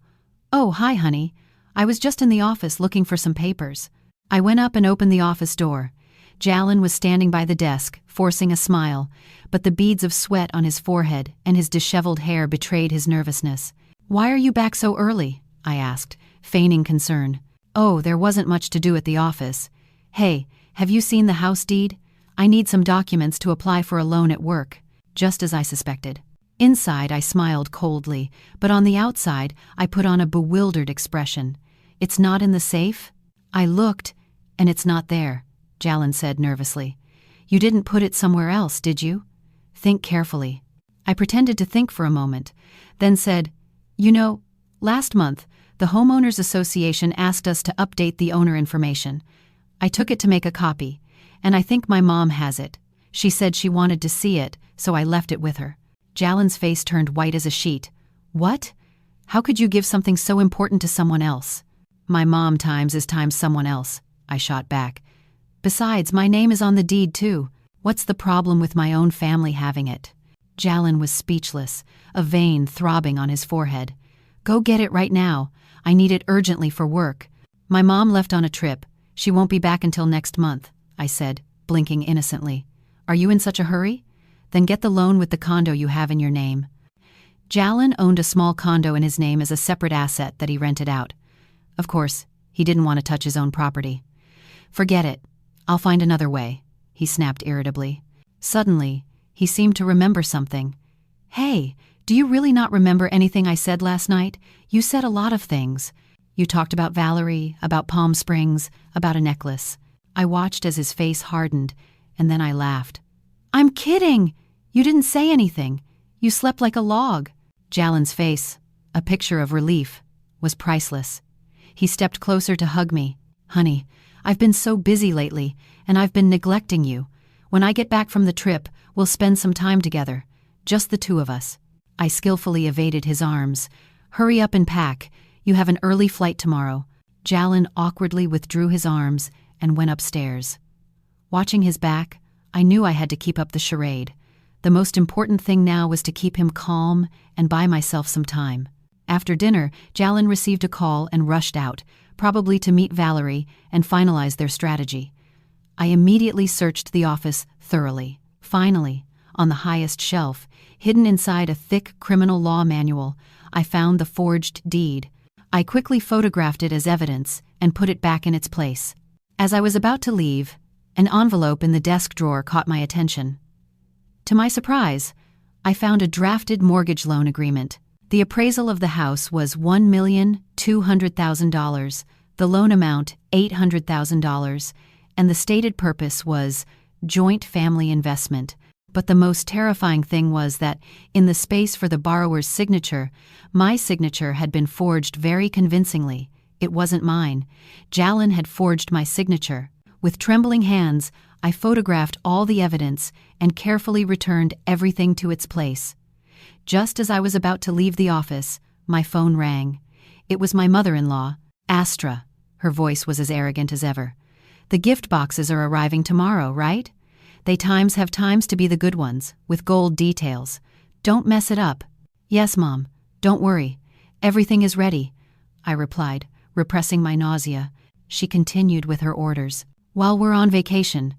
"Oh, hi, honey. I was just in the office looking for some papers." I went up and opened the office door. Jallen was standing by the desk, forcing a smile, but the beads of sweat on his forehead and his disheveled hair betrayed his nervousness. "Why are you back so early?" I asked, feigning concern. "Oh, there wasn't much to do at the office. Hey, have you seen the house deed? I need some documents to apply for a loan at work." Just as I suspected. Inside, I smiled coldly, but on the outside, I put on a bewildered expression. "It's not in the safe?" "I looked, and it's not there," Jallen said nervously. "You didn't put it somewhere else, did you?" "Think carefully." I pretended to think for a moment, then said, "You know, last month, the Homeowners Association asked us to update the owner information. I took it to make a copy, and I think my mom has it. She said she wanted to see it, so I left it with her." Jallen's face turned white as a sheet. "What? How could you give something so important to someone else?" "My mom times is times someone else," I shot back. "Besides, my name is on the deed too. What's the problem with my own family having it?" Jallen was speechless, a vein throbbing on his forehead. "Go get it right now. I need it urgently for work. My mom left on a trip. She won't be back until next month," I said, blinking innocently. "Are you in such a hurry? Then get the loan with the condo you have in your name." Jallen owned a small condo in his name as a separate asset that he rented out. Of course, he didn't want to touch his own property. "Forget it. I'll find another way," he snapped irritably. Suddenly, he seemed to remember something. "Hey, do you really not remember anything I said last night? You said a lot of things. You talked about Valerie, about Palm Springs, about a necklace." I watched as his face hardened, and then I laughed. "I'm kidding! You didn't say anything. You slept like a log." Jallen's face, a picture of relief, was priceless. He stepped closer to hug me. "Honey, I've been so busy lately, and I've been neglecting you. When I get back from the trip, we'll spend some time together. Just the two of us." I skillfully evaded his arms. "Hurry up and pack. You have an early flight tomorrow." Jallen awkwardly withdrew his arms and went upstairs. Watching his back, I knew I had to keep up the charade. The most important thing now was to keep him calm and buy myself some time. After dinner, Jallen received a call and rushed out, probably to meet Valerie and finalize their strategy. I immediately searched the office thoroughly. Finally, on the highest shelf, hidden inside a thick criminal law manual, I found the forged deed. I quickly photographed it as evidence and put it back in its place. As I was about to leave, an envelope in the desk drawer caught my attention. To my surprise, I found a drafted mortgage loan agreement. The appraisal of the house was $1,200,000, the loan amount $800,000, and the stated purpose was joint family investment. But the most terrifying thing was that, in the space for the borrower's signature, my signature had been forged very convincingly, It wasn't mine. Jallen had forged my signature. With trembling hands, I photographed all the evidence and carefully returned everything to its place. Just as I was about to leave the office, my phone rang. It was my mother-in-law, Astra. Her voice was as arrogant as ever. "The gift boxes are arriving tomorrow, right? They have times to be the good ones, with gold details. Don't mess it up." "Yes, Mom. Don't worry. Everything is ready," I replied, repressing my nausea. She continued with her orders. "While we're on vacation,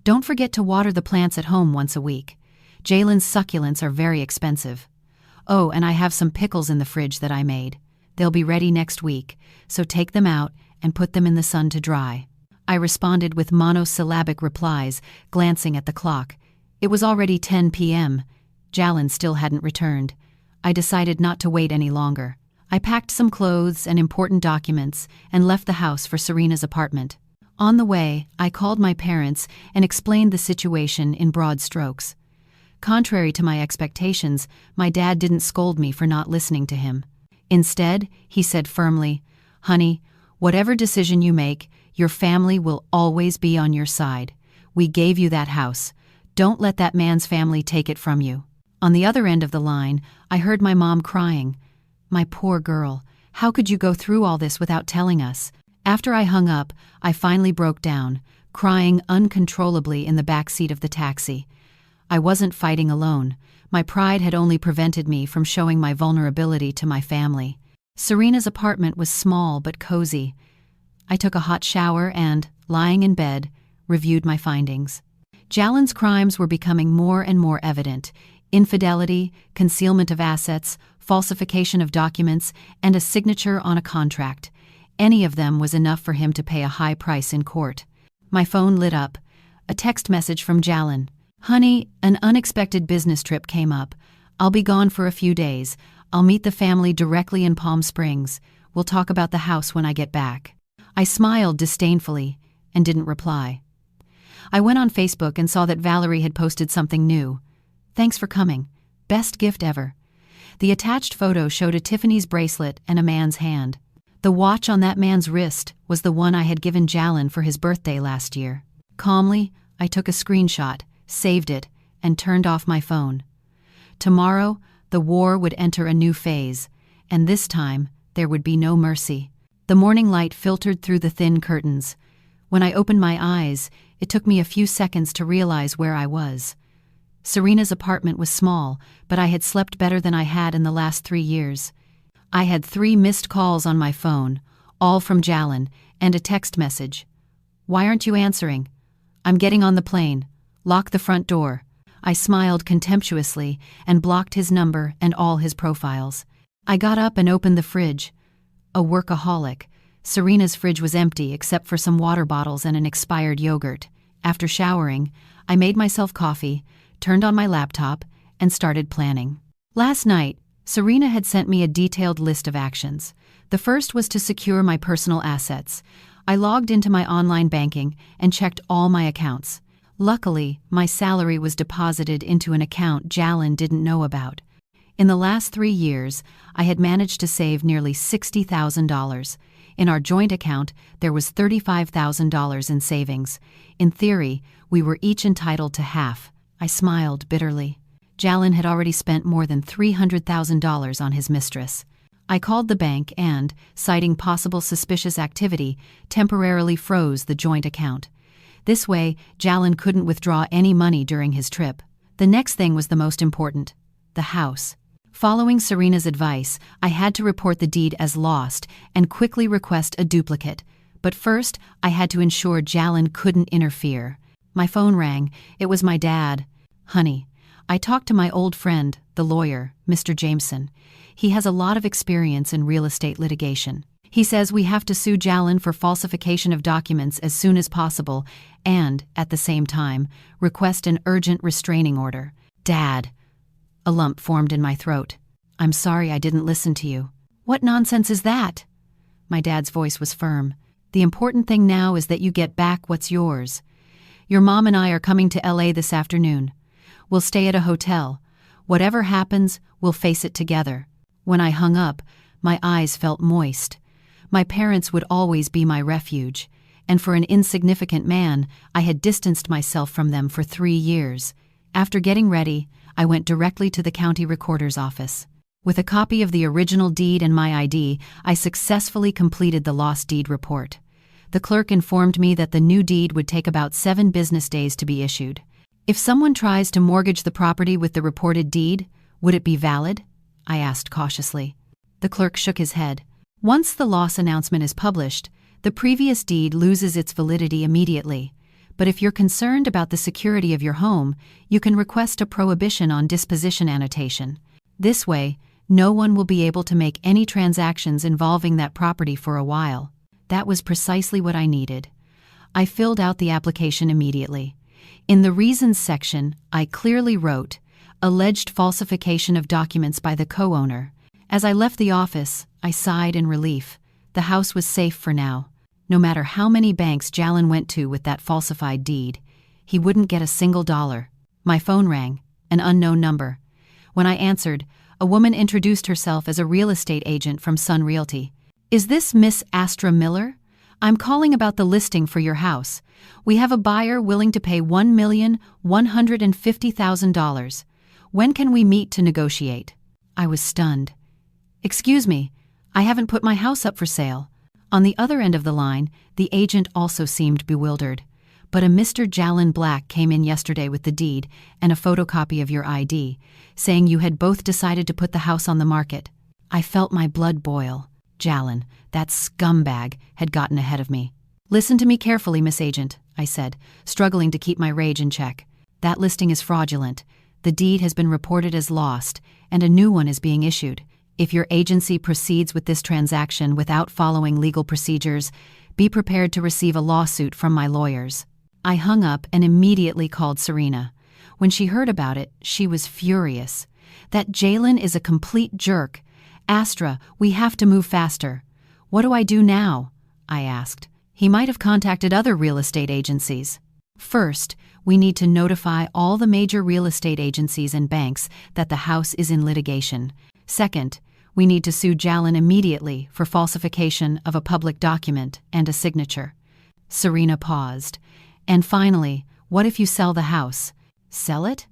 don't forget to water the plants at home once a week. Jallen's succulents are very expensive. Oh, and I have some pickles in the fridge that I made. They'll be ready next week, so take them out and put them in the sun to dry." I responded with monosyllabic replies, glancing at the clock. It was already 10 p.m. Jallen still hadn't returned. I decided not to wait any longer. I packed some clothes and important documents and left the house for Serena's apartment. On the way, I called my parents and explained the situation in broad strokes. Contrary to my expectations, my dad didn't scold me for not listening to him. Instead, he said firmly, "Honey, whatever decision you make, your family will always be on your side. We gave you that house. Don't let that man's family take it from you." On the other end of the line, I heard my mom crying. "My poor girl, how could you go through all this without telling us?" After I hung up, I finally broke down, crying uncontrollably in the back seat of the taxi. I wasn't fighting alone. My pride had only prevented me from showing my vulnerability to my family. Serena's apartment was small but cozy. I took a hot shower and, lying in bed, reviewed my findings. Jallen's crimes were becoming more and more evident. Infidelity, concealment of assets, falsification of documents, and a signature on a contract. Any of them was enough for him to pay a high price in court. My phone lit up. A text message from Jallen. "Honey, an unexpected business trip came up. I'll be gone for a few days. I'll meet the family directly in Palm Springs. We'll talk about the house when I get back." I smiled disdainfully and didn't reply. I went on Facebook and saw that Valerie had posted something new. "Thanks for coming. Best gift ever." The attached photo showed a Tiffany's bracelet and a man's hand. The watch on that man's wrist was the one I had given Jallen for his birthday last year. Calmly, I took a screenshot, saved it, and turned off my phone. Tomorrow, the war would enter a new phase, and this time, there would be no mercy. The morning light filtered through the thin curtains. When I opened my eyes, it took me a few seconds to realize where I was. Serena's apartment was small, but I had slept better than I had in the last 3 years. I had 3 missed calls on my phone, all from Jallen, and a text message. "Why aren't you answering?" "I'm getting on the plane. Lock the front door." I smiled contemptuously and blocked his number and all his profiles. I got up and opened the fridge. A workaholic, Serena's fridge was empty except for some water bottles and an expired yogurt. After showering, I made myself coffee, turned on my laptop, and started planning. Last night, Serena had sent me a detailed list of actions. The first was to secure my personal assets. I logged into my online banking and checked all my accounts. Luckily, my salary was deposited into an account Jallen didn't know about. In the last 3 years, I had managed to save nearly $60,000. In our joint account, there was $35,000 in savings. In theory, we were each entitled to half. I smiled bitterly. Jallen had already spent more than $300,000 on his mistress. I called the bank and, citing possible suspicious activity, temporarily froze the joint account. This way, Jallen couldn't withdraw any money during his trip. The next thing was the most important: the house. Following Serena's advice, I had to report the deed as lost and quickly request a duplicate. But first, I had to ensure Jallen couldn't interfere. My phone rang. It was my dad. "Honey, I talked to my old friend, the lawyer, Mr. Jameson. He has a lot of experience in real estate litigation. He says we have to sue Jallen for falsification of documents as soon as possible and, at the same time, request an urgent restraining order." "Dad." A lump formed in my throat. "I'm sorry I didn't listen to you." "What nonsense is that?" My dad's voice was firm. "The important thing now is that you get back what's yours. Your mom and I are coming to LA this afternoon. We'll stay at a hotel. Whatever happens, we'll face it together." When I hung up, my eyes felt moist. My parents would always be my refuge, and for an insignificant man, I had distanced myself from them for 3 years. After getting ready, I went directly to the county recorder's office. With a copy of the original deed and my ID, I successfully completed the lost deed report. The clerk informed me that the new deed would take about 7 business days to be issued. If someone tries to mortgage the property with the reported deed, would it be valid? I asked cautiously. The clerk shook his head. Once the loss announcement is published, the previous deed loses its validity immediately. But if you're concerned about the security of your home, you can request a prohibition on disposition annotation. This way, no one will be able to make any transactions involving that property for a while. That was precisely what I needed. I filled out the application immediately. In the reasons section, I clearly wrote, alleged falsification of documents by the co-owner. As I left the office, I sighed in relief. The house was safe for now. No matter how many banks Jallen went to with that falsified deed, he wouldn't get a single dollar. My phone rang, an unknown number. When I answered, a woman introduced herself as a real estate agent from Sun Realty. Is this Miss Astra Miller? I'm calling about the listing for your house. We have a buyer willing to pay $1,150,000. When can we meet to negotiate? I was stunned. Excuse me, I haven't put my house up for sale. On the other end of the line, the agent also seemed bewildered. But a Mr. Jallen Black came in yesterday with the deed and a photocopy of your ID, saying you had both decided to put the house on the market. I felt my blood boil. Jallen, that scumbag, had gotten ahead of me. Listen to me carefully, Miss Agent, I said, struggling to keep my rage in check. That listing is fraudulent. The deed has been reported as lost, and a new one is being issued. If your agency proceeds with this transaction without following legal procedures, be prepared to receive a lawsuit from my lawyers. I hung up and immediately called Serena. When she heard about it, she was furious. That Jallen is a complete jerk. Astra, we have to move faster. What do I do now? I asked. He might have contacted other real estate agencies. First, we need to notify all the major real estate agencies and banks that the house is in litigation. Second, we need to sue Jallen immediately for falsification of a public document and a signature. Serena paused. And finally, what if you sell the house? Sell it?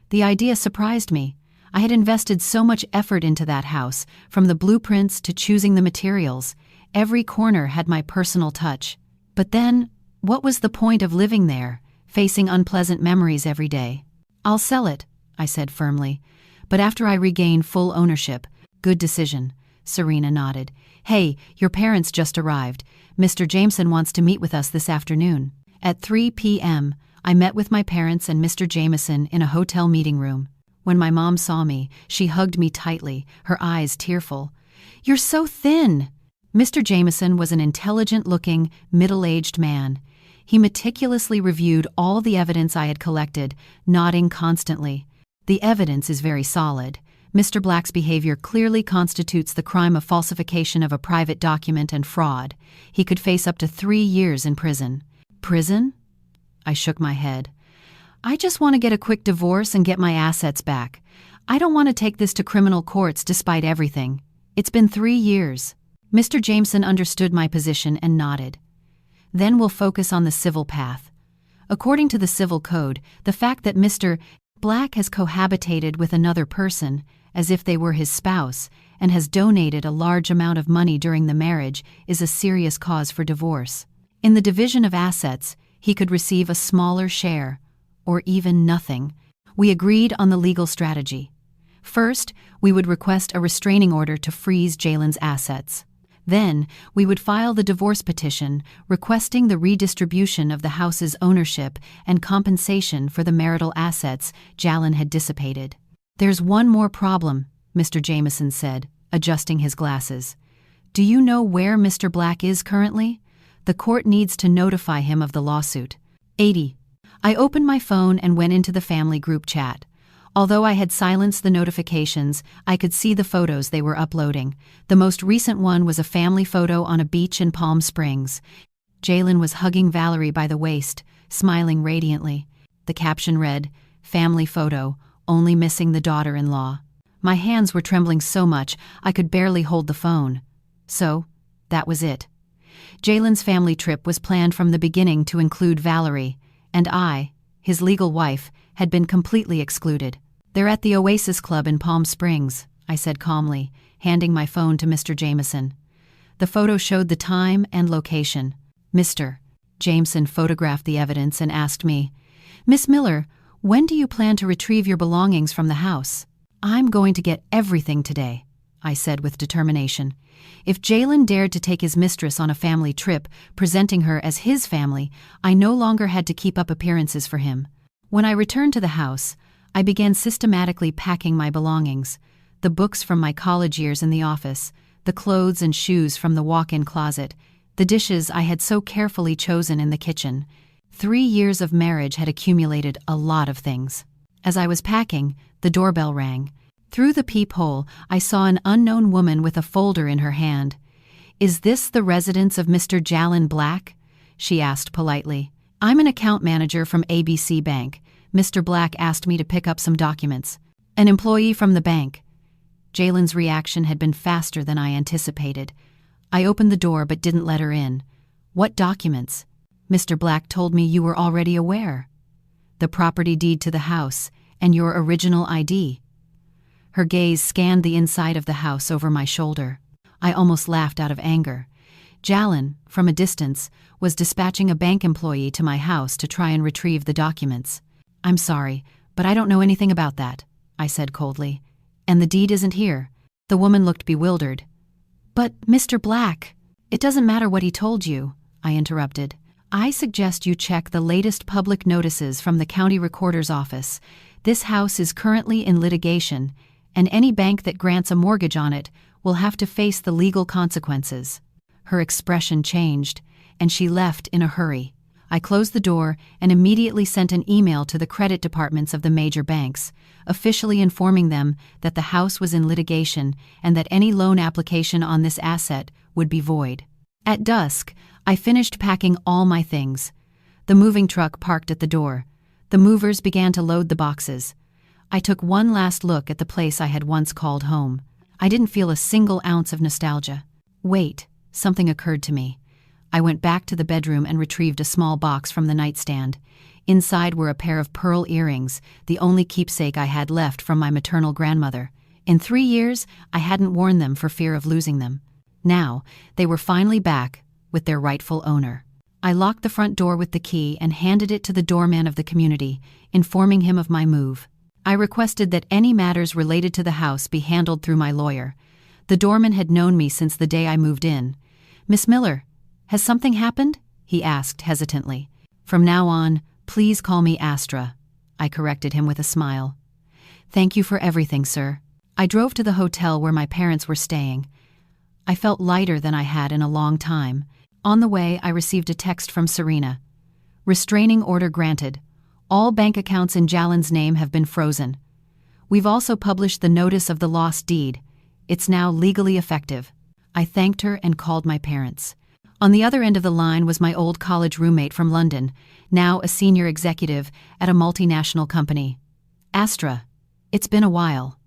The idea surprised me. I had invested so much effort into that house, from the blueprints to choosing the materials. Every corner had my personal touch. But then, what was the point of living there, facing unpleasant memories every day? I'll sell it, I said firmly. But after I regain full ownership. Good decision, Serena nodded. Hey, your parents just arrived. Mr. Jameson wants to meet with us this afternoon. At 3 p.m., I met with my parents and Mr. Jameson in a hotel meeting room. When my mom saw me, she hugged me tightly, her eyes tearful. You're so thin! Mr. Jameson was an intelligent-looking, middle-aged man. He meticulously reviewed all the evidence I had collected, nodding constantly. The evidence is very solid. Mr. Black's behavior clearly constitutes the crime of falsification of a private document and fraud. He could face up to 3 years in prison. Prison? I shook my head. I just want to get a quick divorce and get my assets back. I don't want to take this to criminal courts despite everything. It's been 3 years. Mr. Jameson understood my position and nodded. Then we'll focus on the civil path. According to the civil code, the fact that Mr. Black has cohabitated with another person, as if they were his spouse, and has donated a large amount of money during the marriage is a serious cause for divorce. In the division of assets, he could receive a smaller share, or even nothing. We agreed on the legal strategy. First, we would request a restraining order to freeze Jallen's assets. Then, we would file the divorce petition requesting the redistribution of the house's ownership and compensation for the marital assets Jallen had dissipated. There's one more problem, Mr. Jameson said, adjusting his glasses. Do you know where Mr. Black is currently? The court needs to notify him of the lawsuit. 80. I opened my phone and went into the family group chat. Although I had silenced the notifications, I could see the photos they were uploading. The most recent one was a family photo on a beach in Palm Springs. Jallen was hugging Valerie by the waist, smiling radiantly. The caption read, "Family photo, only missing the daughter-in-law." My hands were trembling so much I could barely hold the phone. So, That was it. Jallen's family trip was planned from the beginning to include Valerie, and I, his legal wife, had been completely excluded. "They're at the Oasis Club in Palm Springs," I said calmly, handing my phone to Mr. Jameson. The photo showed the time and location. Mr. Jameson photographed the evidence and asked me, "Miss Miller, when do you plan to retrieve your belongings from the house?" "I'm going to get everything today," I said with determination. If Jallen dared to take his mistress on a family trip, presenting her as his family, I no longer had to keep up appearances for him. When I returned to the house, I began systematically packing my belongings: the books from my college years in the office, the clothes and shoes from the walk-in closet, the dishes I had so carefully chosen in the kitchen. 3 years of marriage had accumulated a lot of things. As I was packing, the doorbell rang. Through the peephole, I saw an unknown woman with a folder in her hand. "Is this the residence of Mr. Jallen Black?" she asked politely. "I'm an account manager from ABC Bank. Mr. Black asked me to pick up some documents." "An employee from the bank." Jallen's reaction had been faster than I anticipated. I opened the door but didn't let her in. "What documents?" "Mr. Black told me you were already aware." "The property deed to the house, and your original ID." Her gaze scanned the inside of the house over my shoulder. I almost laughed out of anger. Jallen, from a distance, was dispatching a bank employee to my house to try and retrieve the documents. "I'm sorry, but I don't know anything about that," I said coldly. "And the deed isn't here." The woman looked bewildered. "But, Mr. Black—" "It doesn't matter what he told you," I interrupted. "I suggest you check the latest public notices from the county recorder's office. This house is currently in litigation, and any bank that grants a mortgage on it will have to face the legal consequences." Her expression changed, and she left in a hurry. I closed the door and immediately sent an email to the credit departments of the major banks, officially informing them that the house was in litigation and that any loan application on this asset would be void. At dusk, I finished packing all my things. The moving truck parked at the door. The movers began to load the boxes. I took one last look at the place I had once called home. I didn't feel a single ounce of nostalgia. Wait, something occurred to me. I went back to the bedroom and retrieved a small box from the nightstand. Inside were a pair of pearl earrings, the only keepsake I had left from my maternal grandmother. In 3 years, I hadn't worn them for fear of losing them. Now, they were finally back, with their rightful owner. I locked the front door with the key and handed it to the doorman of the community, informing him of my move. I requested that any matters related to the house be handled through my lawyer. The doorman had known me since the day I moved in. "Miss Miller, has something happened?" he asked hesitantly. "From now on, please call me Astra," I corrected him with a smile. "Thank you for everything, sir." I drove to the hotel where my parents were staying. I felt lighter than I had in a long time. On the way, I received a text from Serena. "Restraining order granted. All bank accounts in Jallen's name have been frozen. We've also published the notice of the lost deed. It's now legally effective." I thanked her and called my parents. On the other end of the line was my old college roommate from London, now a senior executive at a multinational company. "Astra, it's been a while."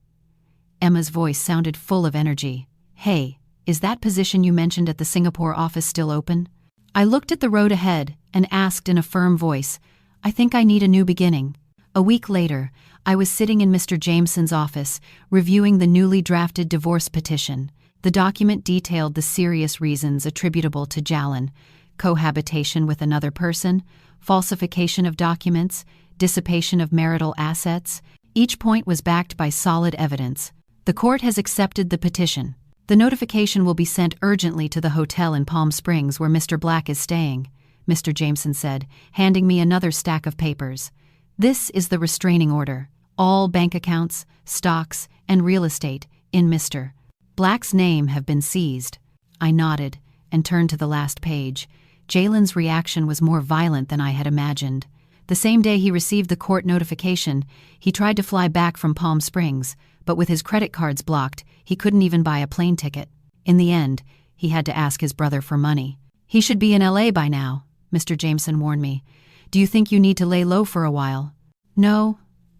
Emma's voice sounded full of energy. "Hey, is that position you mentioned at the Singapore office still open?" I looked at the road ahead and asked in a firm voice, "I think I need a new beginning." A week later, I was sitting in Mr. Jameson's office, reviewing the newly drafted divorce petition. The document detailed the serious reasons attributable to Jallen: cohabitation with another person, falsification of documents, dissipation of marital assets. Each point was backed by solid evidence. "The court has accepted the petition. The notification will be sent urgently to the hotel in Palm Springs where Mr. Black is staying," Mr. Jameson said, handing me another stack of papers. "This is the restraining order. All bank accounts, stocks, and real estate in Mr. Black's name have been seized." I nodded and turned to the last page. Jallen's reaction was more violent than I had imagined. The same day he received the court notification, he tried to fly back from Palm Springs, but with his credit cards blocked, he couldn't even buy a plane ticket. In the end, he had to ask his brother for money. "He should be in LA by now," Mr. Jameson warned me. "Do you think you need to lay low for a while?" "No,"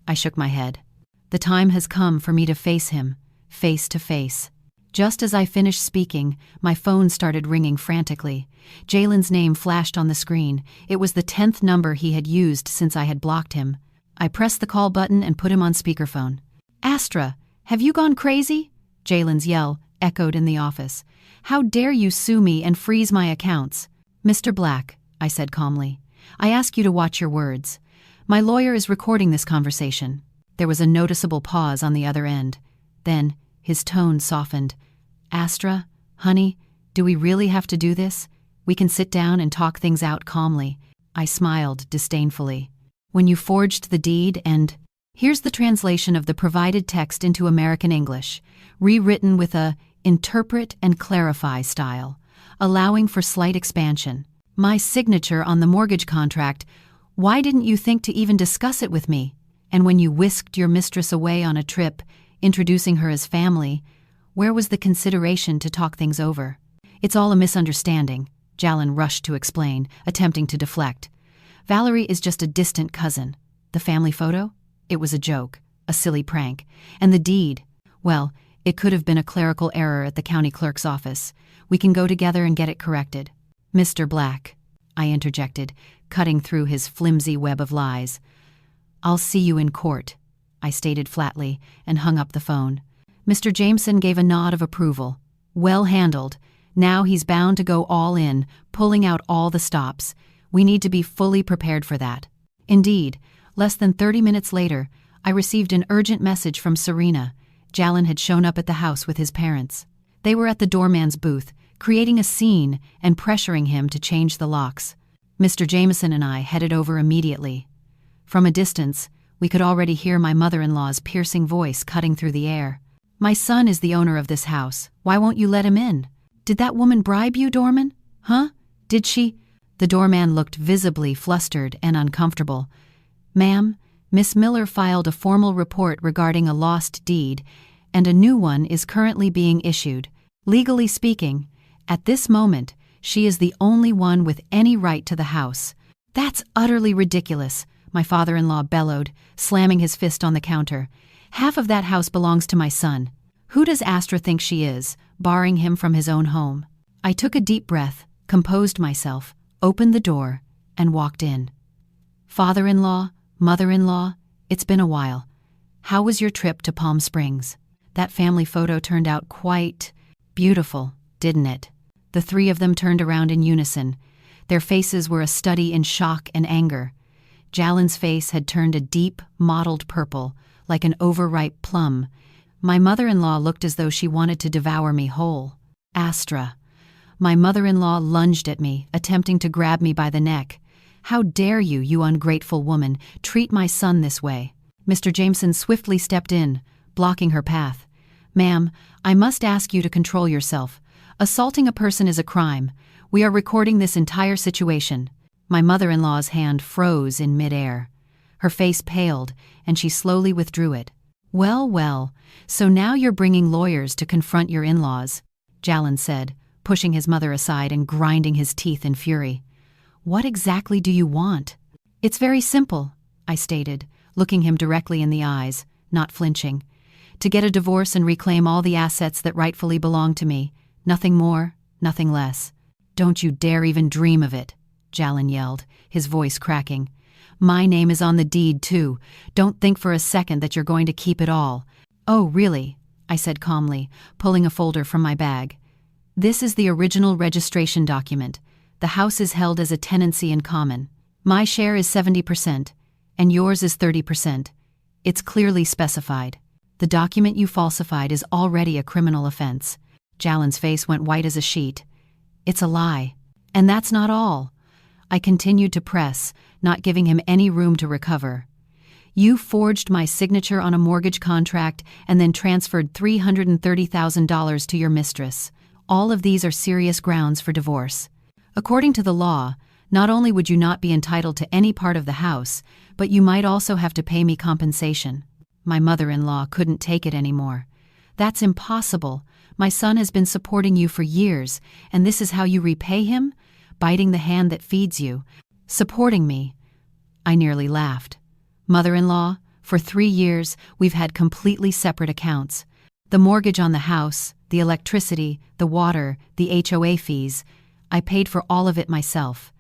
I shook my head. "The time has come for me to face him, face to face." Just as I finished speaking, my phone started ringing frantically. Jallen's name flashed on the screen. It was the 10th number he had used since I had blocked him. I pressed the call button and put him on speakerphone. "Astra, have you gone crazy?" Jallen's yell echoed in the office. "How dare you sue me and freeze my accounts?" "Mr. Black," I said calmly, "I ask you to watch your words. My lawyer is recording this conversation." There was a noticeable pause on the other end. Then, his tone softened. "Astra, honey, do we really have to do this? We can sit down and talk things out calmly." I smiled disdainfully. "When you forged the deed and—" Here's the translation of the provided text into American English, rewritten with a interpret and clarify style, allowing for slight expansion. "My signature on the mortgage contract. Why didn't you think to even discuss it with me? And when you whisked your mistress away on a trip, introducing her as family, where was the consideration to talk things over?" "It's all a misunderstanding," Jallen rushed to explain, attempting to deflect. "Valerie is just a distant cousin. The family photo? It was a joke, a silly prank. And the deed? Well, it could have been a clerical error at the county clerk's office. We can go together and get it corrected." "Mr. Black," I interjected, cutting through his flimsy web of lies. "I'll see you in court," I stated flatly, and hung up the phone. Mr. Jameson gave a nod of approval. "Well handled. Now he's bound to go all in, pulling out all the stops. We need to be fully prepared for that." Indeed, less than 30 minutes later, I received an urgent message from Serena. Jallen had shown up at the house with his parents. They were at the doorman's booth, creating a scene and pressuring him to change the locks. Mr. Jameson and I headed over immediately. From a distance, we could already hear my mother-in-law's piercing voice cutting through the air. "My son is the owner of this house. Why won't you let him in? Did that woman bribe you, doorman? Huh? Did she?" The doorman looked visibly flustered and uncomfortable. "Ma'am, Miss Miller filed a formal report regarding a lost deed, and a new one is currently being issued. Legally speaking, at this moment, she is the only one with any right to the house." "That's utterly ridiculous," my father-in-law bellowed, slamming his fist on the counter. "Half of that house belongs to my son. Who does Astra think she is, barring him from his own home?" I took a deep breath, composed myself, opened the door, and walked in. "Father-in-law, mother-in-law, it's been a while. How was your trip to Palm Springs? That family photo turned out quite beautiful, didn't it?" The three of them turned around in unison. Their faces were a study in shock and anger. Jallen's face had turned a deep, mottled purple, like an overripe plum. My mother-in-law looked as though she wanted to devour me whole. "Astra." My mother-in-law lunged at me, attempting to grab me by the neck. "How dare you, you ungrateful woman, treat my son this way?" Mr. Jameson swiftly stepped in, blocking her path. "Ma'am, I must ask you to control yourself. Assaulting a person is a crime. We are recording this entire situation." My mother-in-law's hand froze in midair. Her face paled, and she slowly withdrew it. "Well, well, so now you're bringing lawyers to confront your in-laws," Jallen said, pushing his mother aside and grinding his teeth in fury. "What exactly do you want?" "It's very simple," I stated, looking him directly in the eyes, not flinching. "To get a divorce and reclaim all the assets that rightfully belong to me. Nothing more, nothing less." "Don't you dare even dream of it," Jallen yelled, his voice cracking. "My name is on the deed, too. Don't think for a second that you're going to keep it all." "Oh, really?" I said calmly, pulling a folder from my bag. "This is the original registration document. The house is held as a tenancy in common. My share is 70%, and yours is 30%. It's clearly specified. The document you falsified is already a criminal offense." Jallen's face went white as a sheet. "It's a lie. And that's not all." I continued to press, not giving him any room to recover. "You forged my signature on a mortgage contract and then transferred $330,000 to your mistress. All of these are serious grounds for divorce. According to the law, not only would you not be entitled to any part of the house, but you might also have to pay me compensation." My mother-in-law couldn't take it anymore. "That's impossible. My son has been supporting you for years, and this is how you repay him? Biting the hand that feeds you. Supporting me." I nearly laughed. "Mother-in-law, for 3 years, we've had completely separate accounts. The mortgage on the house, the electricity, the water, the HOA fees. I paid for all of it myself.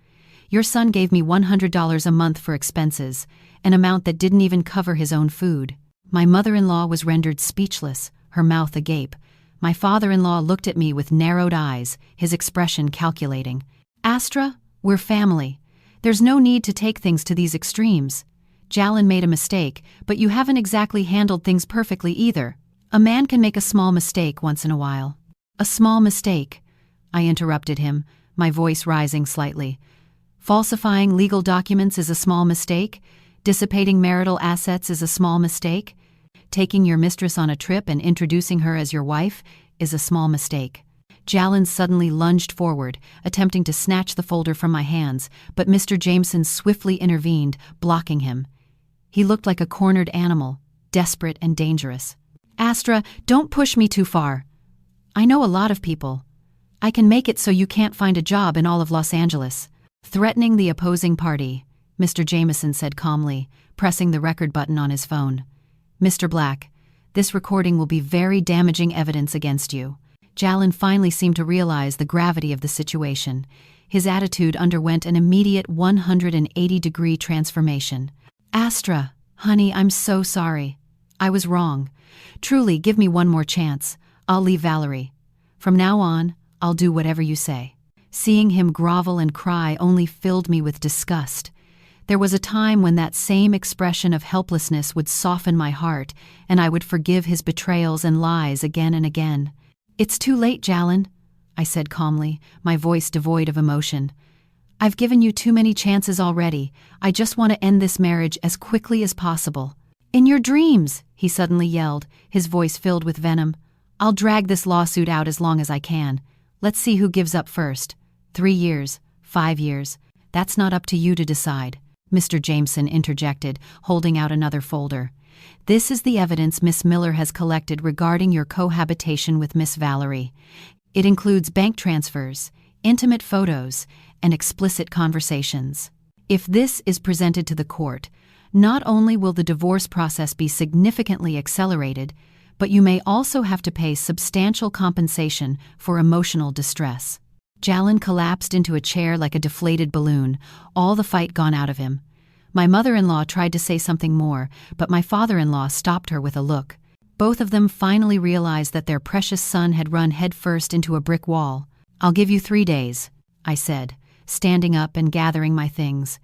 Your son gave me $100 a month for expenses, an amount that didn't even cover his own food. My mother-in-law was rendered speechless, her mouth agape. My father-in-law looked at me with narrowed eyes, his expression calculating. Astra, we're family. There's no need to take things to these extremes. Jallen made a mistake, but you haven't exactly handled things perfectly either. A man can make a small mistake once in a while. A small mistake, I interrupted him, my voice rising slightly. Falsifying legal documents is a small mistake. Dissipating marital assets is a small mistake. Taking your mistress on a trip and introducing her as your wife is a small mistake. Jallen suddenly lunged forward, attempting to snatch the folder from my hands, but Mr. Jameson swiftly intervened, blocking him. He looked like a cornered animal, desperate and dangerous. Astra, don't push me too far. I know a lot of people. I can make it so you can't find a job in all of Los Angeles. Threatening the opposing party, Mr. Jameson said calmly, pressing the record button on his phone. Mr. Black, this recording will be very damaging evidence against you. Jallen finally seemed to realize the gravity of the situation. His attitude underwent an immediate 180-degree transformation. Astra, honey, I'm so sorry. I was wrong. Truly, give me one more chance. I'll leave Valerie. From now on, I'll do whatever you say. Seeing him grovel and cry only filled me with disgust. There was a time when that same expression of helplessness would soften my heart, and I would forgive his betrayals and lies again and again. It's too late, Jallen, I said calmly, my voice devoid of emotion. I've given you too many chances already. I just want to end this marriage as quickly as possible. In your dreams, he suddenly yelled, his voice filled with venom. I'll drag this lawsuit out as long as I can. Let's see who gives up first. 3 years, 5 years. That's not up to you to decide, Mr. Jameson interjected, holding out another folder. This is the evidence Miss Miller has collected regarding your cohabitation with Miss Valerie. It includes bank transfers, intimate photos, and explicit conversations. If this is presented to the court, not only will the divorce process be significantly accelerated, but you may also have to pay substantial compensation for emotional distress. Jallen collapsed into a chair like a deflated balloon, all the fight gone out of him. My mother-in-law tried to say something more, but my father-in-law stopped her with a look. Both of them finally realized that their precious son had run headfirst into a brick wall. I'll give you 3 days, I said, standing up and gathering my things.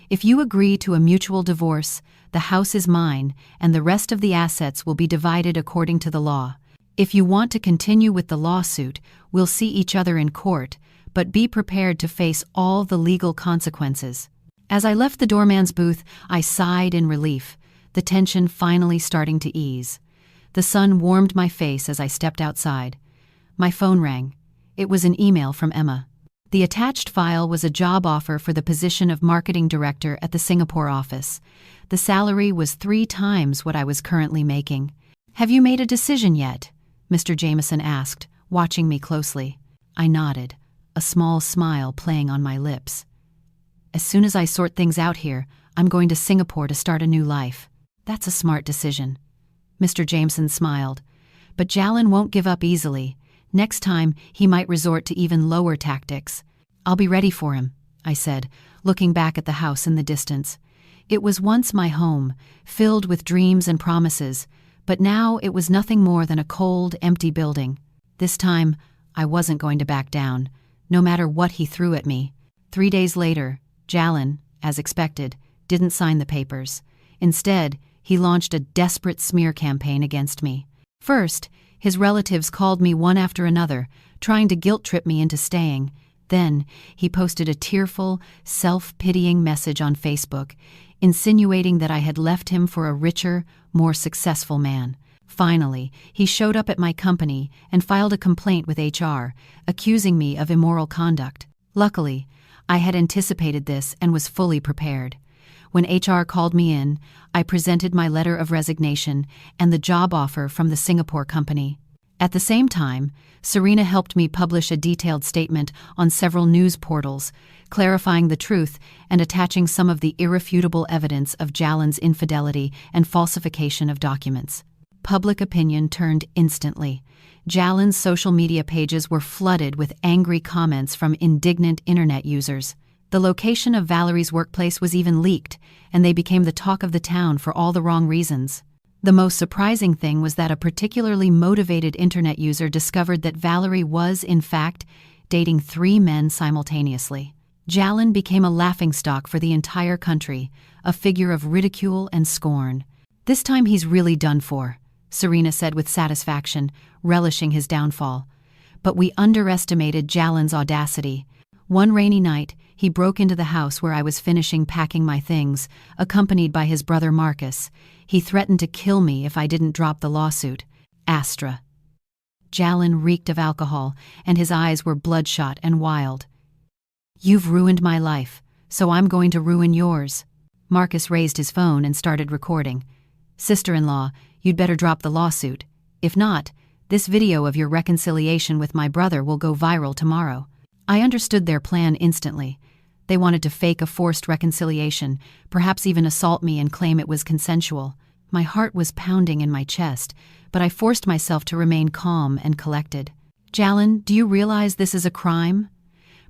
If you agree to a mutual divorce, the house is mine, and the rest of the assets will be divided according to the law. If you want to continue with the lawsuit, we'll see each other in court, but be prepared to face all the legal consequences. As I left the doorman's booth, I sighed in relief, the tension finally starting to ease. The sun warmed my face as I stepped outside. My phone rang. It was an email from Emma. The attached file was a job offer for the position of marketing director at the Singapore office. The salary was 3 times what I was currently making. Have you made a decision yet? Mr. Jameson asked, watching me closely. I nodded, a small smile playing on my lips. As soon as I sort things out here, I'm going to Singapore to start a new life. That's a smart decision. Mr. Jameson smiled. But Jallen won't give up easily. Next time, he might resort to even lower tactics. I'll be ready for him, I said, looking back at the house in the distance. It was once my home, filled with dreams and promises, but now it was nothing more than a cold, empty building. This time, I wasn't going to back down, no matter what he threw at me. 3 days later, Jallen, as expected, didn't sign the papers. Instead, he launched a desperate smear campaign against me. First, his relatives called me one after another, trying to guilt-trip me into staying. Then, he posted a tearful, self-pitying message on Facebook, insinuating that I had left him for a richer, more successful man. Finally, he showed up at my company and filed a complaint with HR, accusing me of immoral conduct. Luckily, I had anticipated this and was fully prepared. When HR called me in, I presented my letter of resignation and the job offer from the Singapore company. At the same time, Serena helped me publish a detailed statement on several news portals, clarifying the truth and attaching some of the irrefutable evidence of Jallen's infidelity and falsification of documents. public opinion turned instantly. Jallen's social media pages were flooded with angry comments from indignant internet users. The location of Valerie's workplace was even leaked, and they became the talk of the town for all the wrong reasons. The most surprising thing was that a particularly motivated internet user discovered that Valerie was, in fact, dating 3 men simultaneously. Jallen became a laughingstock for the entire country, a figure of ridicule and scorn. "This time he's really done for," Serena said with satisfaction, relishing his downfall. But we underestimated Jallen's audacity. One rainy night, he broke into the house where I was finishing packing my things, accompanied by his brother Marcus. He threatened to kill me if I didn't drop the lawsuit. Astra. Jallen reeked of alcohol, and his eyes were bloodshot and wild. "You've ruined my life, so I'm going to ruin yours." Marcus raised his phone and started recording. "Sister-in-law, you'd better drop the lawsuit. If not, this video of your reconciliation with my brother will go viral tomorrow." I understood their plan instantly. They wanted to fake a forced reconciliation, perhaps even assault me and claim it was consensual. My heart was pounding in my chest, but I forced myself to remain calm and collected. "Jallen, do you realize this is a crime?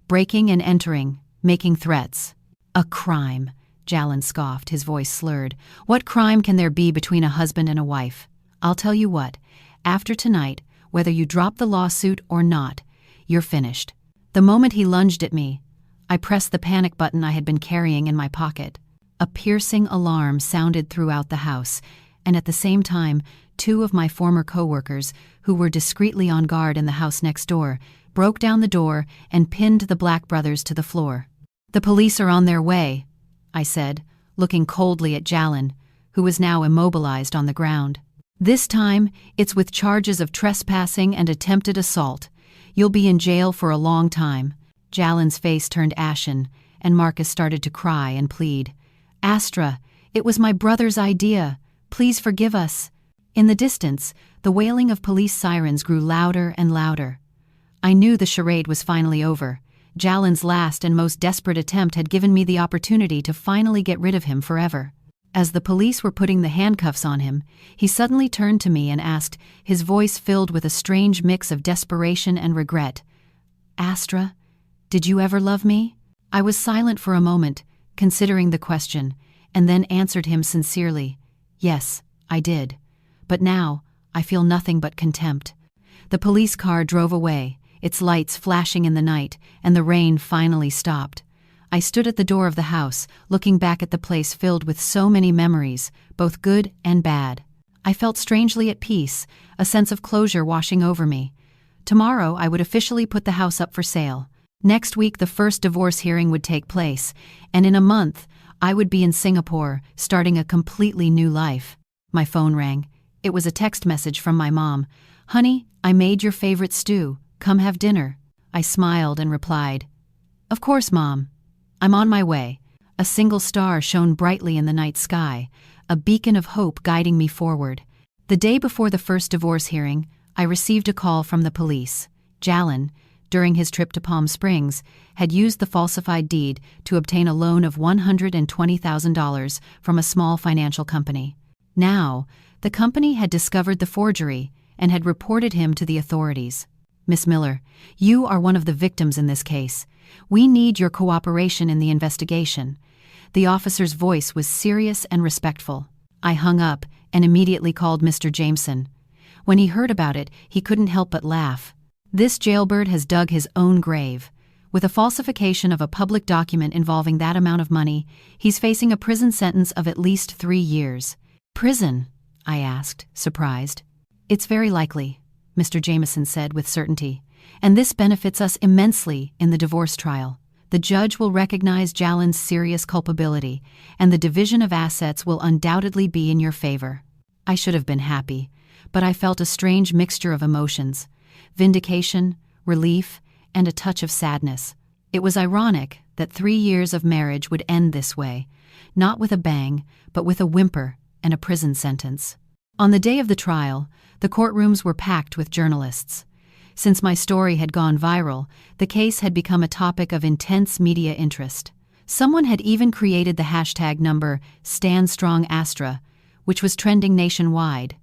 Breaking and entering, making threats." "A crime," Jallen scoffed, his voice slurred. "What crime can there be between a husband and a wife? I'll tell you what, after tonight, whether you drop the lawsuit or not, you're finished." The moment he lunged at me, I pressed the panic button I had been carrying in my pocket. A piercing alarm sounded throughout the house, and at the same time, 2 of my former co-workers, who were discreetly on guard in the house next door, broke down the door and pinned the Black brothers to the floor. "The police are on their way," I said, looking coldly at Jallen, who was now immobilized on the ground. "This time, it's with charges of trespassing and attempted assault. You'll be in jail for a long time." Jallen's face turned ashen, and Marcus started to cry and plead. "Astra, it was my brother's idea. Please forgive us." In the distance, the wailing of police sirens grew louder and louder. I knew the charade was finally over. Jallen's last and most desperate attempt had given me the opportunity to finally get rid of him forever. As the police were putting the handcuffs on him, he suddenly turned to me and asked, his voice filled with a strange mix of desperation and regret, "Astra, did you ever love me?" I was silent for a moment, considering the question, and then answered him sincerely, "Yes, I did. But now, I feel nothing but contempt." The police car drove away, its lights flashing in the night, and the rain finally stopped. I stood at the door of the house, looking back at the place filled with so many memories, both good and bad. I felt strangely at peace, a sense of closure washing over me. Tomorrow I would officially put the house up for sale. Next week the first divorce hearing would take place, and in a month I would be in Singapore, starting a completely new life. My phone rang. It was a text message from my mom. "Honey, I made your favorite stew. Come have dinner." I smiled and replied, "Of course, Mom. I'm on my way." A single star shone brightly in the night sky, a beacon of hope guiding me forward. The day before the first divorce hearing, I received a call from the police. Jallen, during his trip to Palm Springs, had used the falsified deed to obtain a loan of $120,000 from a small financial company. Now, the company had discovered the forgery and had reported him to the authorities. "Miss Miller, you are one of the victims in this case. We need your cooperation in the investigation." The officer's voice was serious and respectful. I hung up and immediately called Mr. Jameson. When he heard about it, he couldn't help but laugh. "This jailbird has dug his own grave. With a falsification of a public document involving that amount of money, he's facing a prison sentence of at least 3 years. "Prison?" I asked, surprised. "It's very likely," Mr. Jameson said with certainty, "and this benefits us immensely in the divorce trial. The judge will recognize Jallen's serious culpability, and the division of assets will undoubtedly be in your favor." I should have been happy, but I felt a strange mixture of emotions: vindication, relief, and a touch of sadness. It was ironic that 3 years of marriage would end this way, not with a bang, but with a whimper and a prison sentence. On the day of the trial, the courtrooms were packed with journalists. Since my story had gone viral, the case had become a topic of intense media interest. Someone had even created the hashtag number #StandStrongAstra, which was trending nationwide.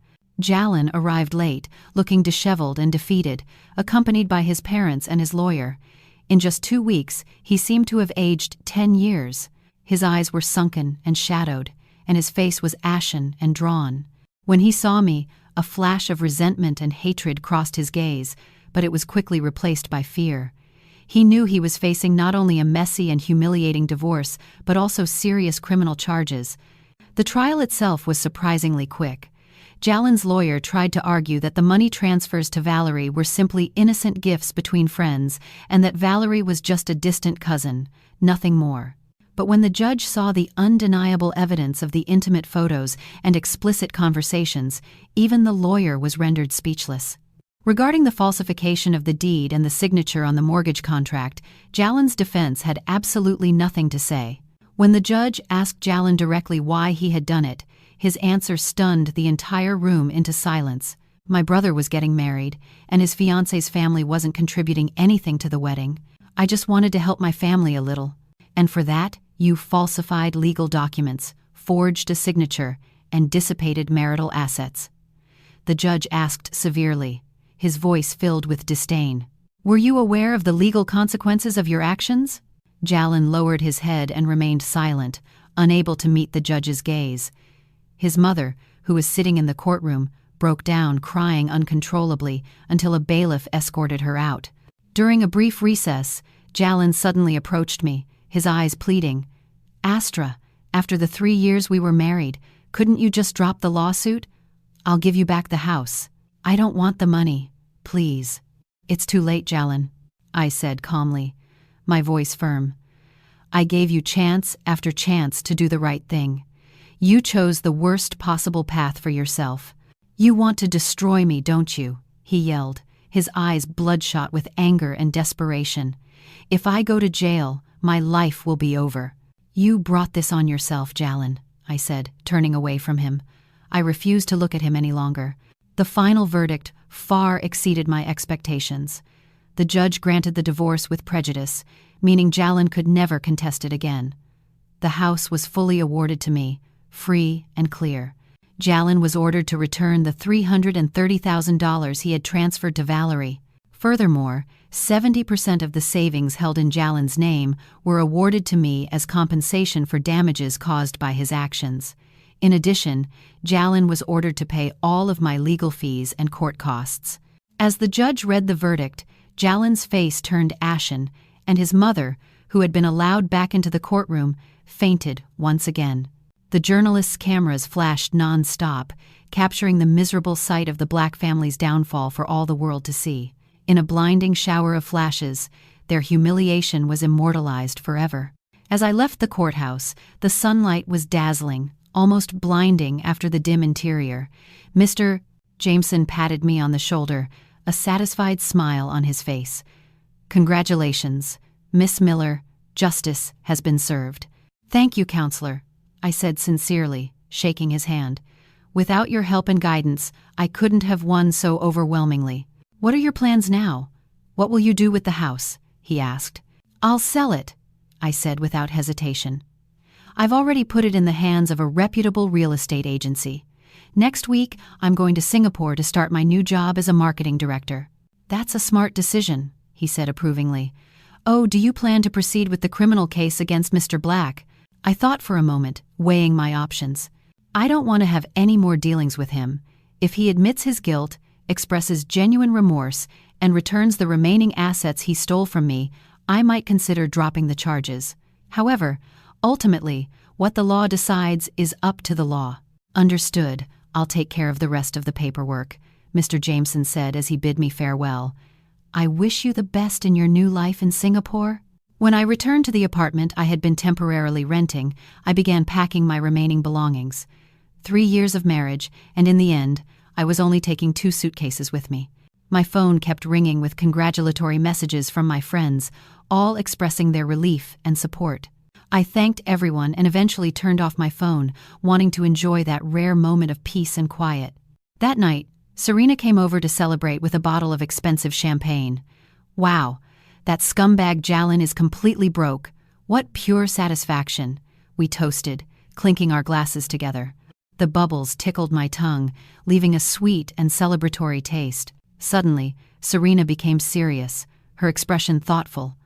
Jallen arrived late, looking disheveled and defeated, accompanied by his parents and his lawyer. In just 2 weeks, he seemed to have aged 10 years. His eyes were sunken and shadowed, and his face was ashen and drawn. When he saw me, a flash of resentment and hatred crossed his gaze, but it was quickly replaced by fear. He knew he was facing not only a messy and humiliating divorce, but also serious criminal charges. The trial itself was surprisingly quick. Jallen's lawyer tried to argue that the money transfers to Valerie were simply innocent gifts between friends and that Valerie was just a distant cousin, nothing more. But when the judge saw the undeniable evidence of the intimate photos and explicit conversations, even the lawyer was rendered speechless. Regarding the falsification of the deed and the signature on the mortgage contract, Jallen's defense had absolutely nothing to say. When the judge asked Jallen directly why he had done it, his answer stunned the entire room into silence. My brother was getting married, and his fiancé's family wasn't contributing anything to the wedding. I just wanted to help my family a little. And for that, you falsified legal documents, forged a signature, and dissipated marital assets. The judge asked severely, his voice filled with disdain. Were you aware of the legal consequences of your actions? Jallen lowered his head and remained silent, unable to meet the judge's gaze. His mother, who was sitting in the courtroom, broke down crying uncontrollably until a bailiff escorted her out. During a brief recess, Jallen suddenly approached me, his eyes pleading. Astra, after the 3 years we were married, couldn't you just drop the lawsuit? I'll give you back the house. I don't want the money. Please. It's too late, Jallen, I said calmly, my voice firm. I gave you chance after chance to do the right thing. You chose the worst possible path for yourself. You want to destroy me, don't you? He yelled, his eyes bloodshot with anger and desperation. If I go to jail, my life will be over. You brought this on yourself, Jallen, I said, turning away from him. I refused to look at him any longer. The final verdict far exceeded my expectations. The judge granted the divorce with prejudice, meaning Jallen could never contest it again. The house was fully awarded to me, free and clear. Jallen was ordered to return the $330,000 he had transferred to Valerie. Furthermore, 70% of the savings held in Jallen's name were awarded to me as compensation for damages caused by his actions. In addition, Jallen was ordered to pay all of my legal fees and court costs. As the judge read the verdict, Jallen's face turned ashen, and his mother, who had been allowed back into the courtroom, fainted once again. The journalists' cameras flashed non-stop, capturing the miserable sight of the Black family's downfall for all the world to see. In a blinding shower of flashes, their humiliation was immortalized forever. As I left the courthouse, the sunlight was dazzling, almost blinding after the dim interior. Mr. Jameson patted me on the shoulder, a satisfied smile on his face. Congratulations, Miss Miller, justice has been served. Thank you, counselor, I said sincerely, shaking his hand. Without your help and guidance, I couldn't have won so overwhelmingly. What are your plans now? What will you do with the house? He asked. I'll sell it, I said without hesitation. I've already put it in the hands of a reputable real estate agency. Next week, I'm going to Singapore to start my new job as a marketing director. That's a smart decision, he said approvingly. Oh, do you plan to proceed with the criminal case against Mr. Black? I thought for a moment, weighing my options. I don't want to have any more dealings with him. If he admits his guilt, expresses genuine remorse, and returns the remaining assets he stole from me, I might consider dropping the charges. However, ultimately, what the law decides is up to the law. Understood. I'll take care of the rest of the paperwork, Mr. Jameson said as he bid me farewell. I wish you the best in your new life in Singapore. When I returned to the apartment I had been temporarily renting, I began packing my remaining belongings. 3 years of marriage, and in the end, I was only taking 2 suitcases with me. My phone kept ringing with congratulatory messages from my friends, all expressing their relief and support. I thanked everyone and eventually turned off my phone, wanting to enjoy that rare moment of peace and quiet. That night, Serena came over to celebrate with a bottle of expensive champagne. Wow, that scumbag Jallen is completely broke. What pure satisfaction. We toasted, clinking our glasses together. The bubbles tickled my tongue, leaving a sweet and celebratory taste. Suddenly, Serena became serious, her expression thoughtful.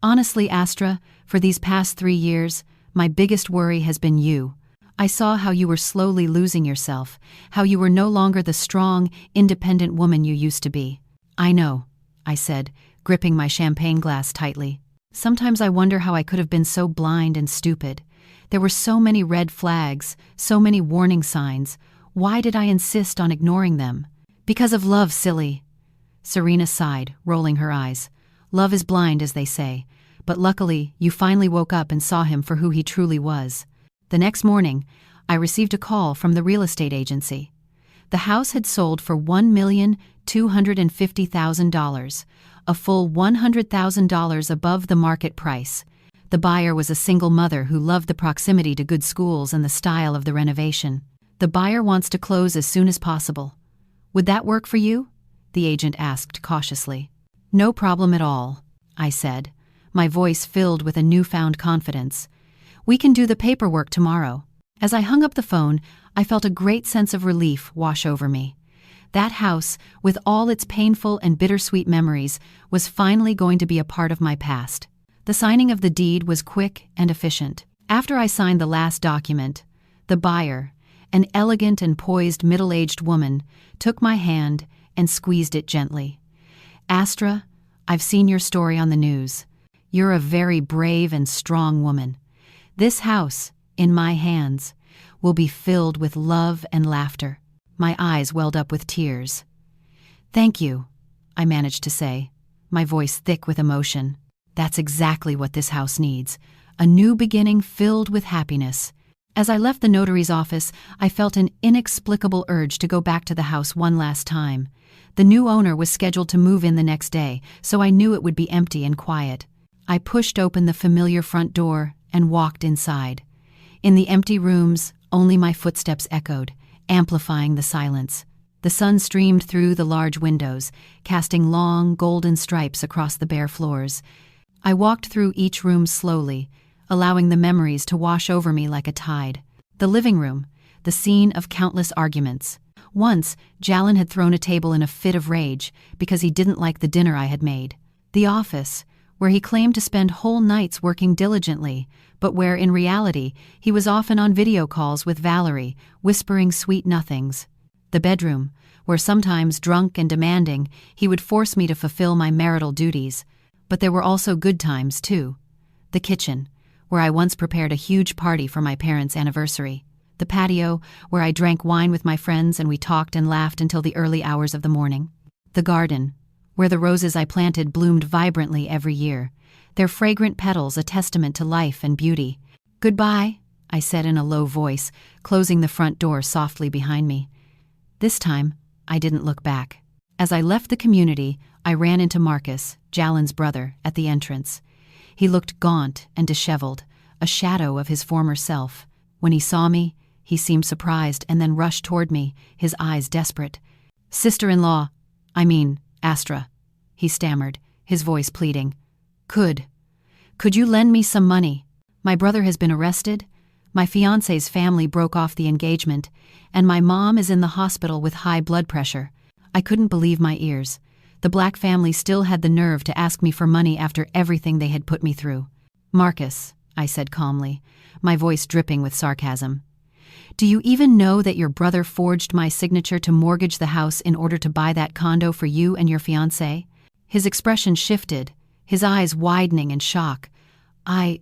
Honestly, Astra, for these past 3 years, my biggest worry has been you. I saw how you were slowly losing yourself, how you were no longer the strong, independent woman you used to be. I know, I said, gripping my champagne glass tightly. Sometimes I wonder how I could have been so blind and stupid. There were so many red flags, so many warning signs. Why did I insist on ignoring them? Because of love, silly. Serena sighed, rolling her eyes. Love is blind, as they say. But luckily, you finally woke up and saw him for who he truly was. The next morning, I received a call from the real estate agency. The house had sold for $1,250,000, a full $100,000 above the market price. The buyer was a single mother who loved the proximity to good schools and the style of the renovation. The buyer wants to close as soon as possible. Would that work for you? The agent asked cautiously. No problem at all, I said, my voice filled with a newfound confidence. We can do the paperwork tomorrow. As I hung up the phone, I felt a great sense of relief wash over me. That house, with all its painful and bittersweet memories, was finally going to be a part of my past. The signing of the deed was quick and efficient. After I signed the last document, the buyer, an elegant and poised middle-aged woman, took my hand and squeezed it gently. Astra, I've seen your story on the news. You're a very brave and strong woman. This house, in my hands, will be filled with love and laughter. My eyes welled up with tears. Thank you, I managed to say, my voice thick with emotion. That's exactly what this house needs, a new beginning filled with happiness. As I left the notary's office, I felt an inexplicable urge to go back to the house one last time. The new owner was scheduled to move in the next day, so I knew it would be empty and quiet. I pushed open the familiar front door and walked inside. In the empty rooms, only my footsteps echoed, amplifying the silence. The sun streamed through the large windows, casting long, golden stripes across the bare floors. I walked through each room slowly, allowing the memories to wash over me like a tide. The living room, the scene of countless arguments. Once, Jallen had thrown a table in a fit of rage because he didn't like the dinner I had made. The office, where he claimed to spend whole nights working diligently, but where, in reality, he was often on video calls with Valerie, whispering sweet nothings. The bedroom, where sometimes drunk and demanding, he would force me to fulfill my marital duties. But there were also good times, too. The kitchen, where I once prepared a huge party for my parents' anniversary. The patio, where I drank wine with my friends and we talked and laughed until the early hours of the morning. The garden, where the roses I planted bloomed vibrantly every year, their fragrant petals a testament to life and beauty. Goodbye, I said in a low voice, closing the front door softly behind me. This time, I didn't look back. As I left the community, I ran into Marcus, Jallen's brother, at the entrance. He looked gaunt and disheveled, a shadow of his former self. When he saw me, he seemed surprised and then rushed toward me, his eyes desperate. Sister-in-law, Astra, he stammered, his voice pleading. Could you lend me some money? My brother has been arrested, my fiancé's family broke off the engagement, and my mom is in the hospital with high blood pressure. I couldn't believe my ears. The Black family still had the nerve to ask me for money after everything they had put me through. Marcus, I said calmly, my voice dripping with sarcasm. Do you even know that your brother forged my signature to mortgage the house in order to buy that condo for you and your fiancé? His expression shifted, his eyes widening in shock. I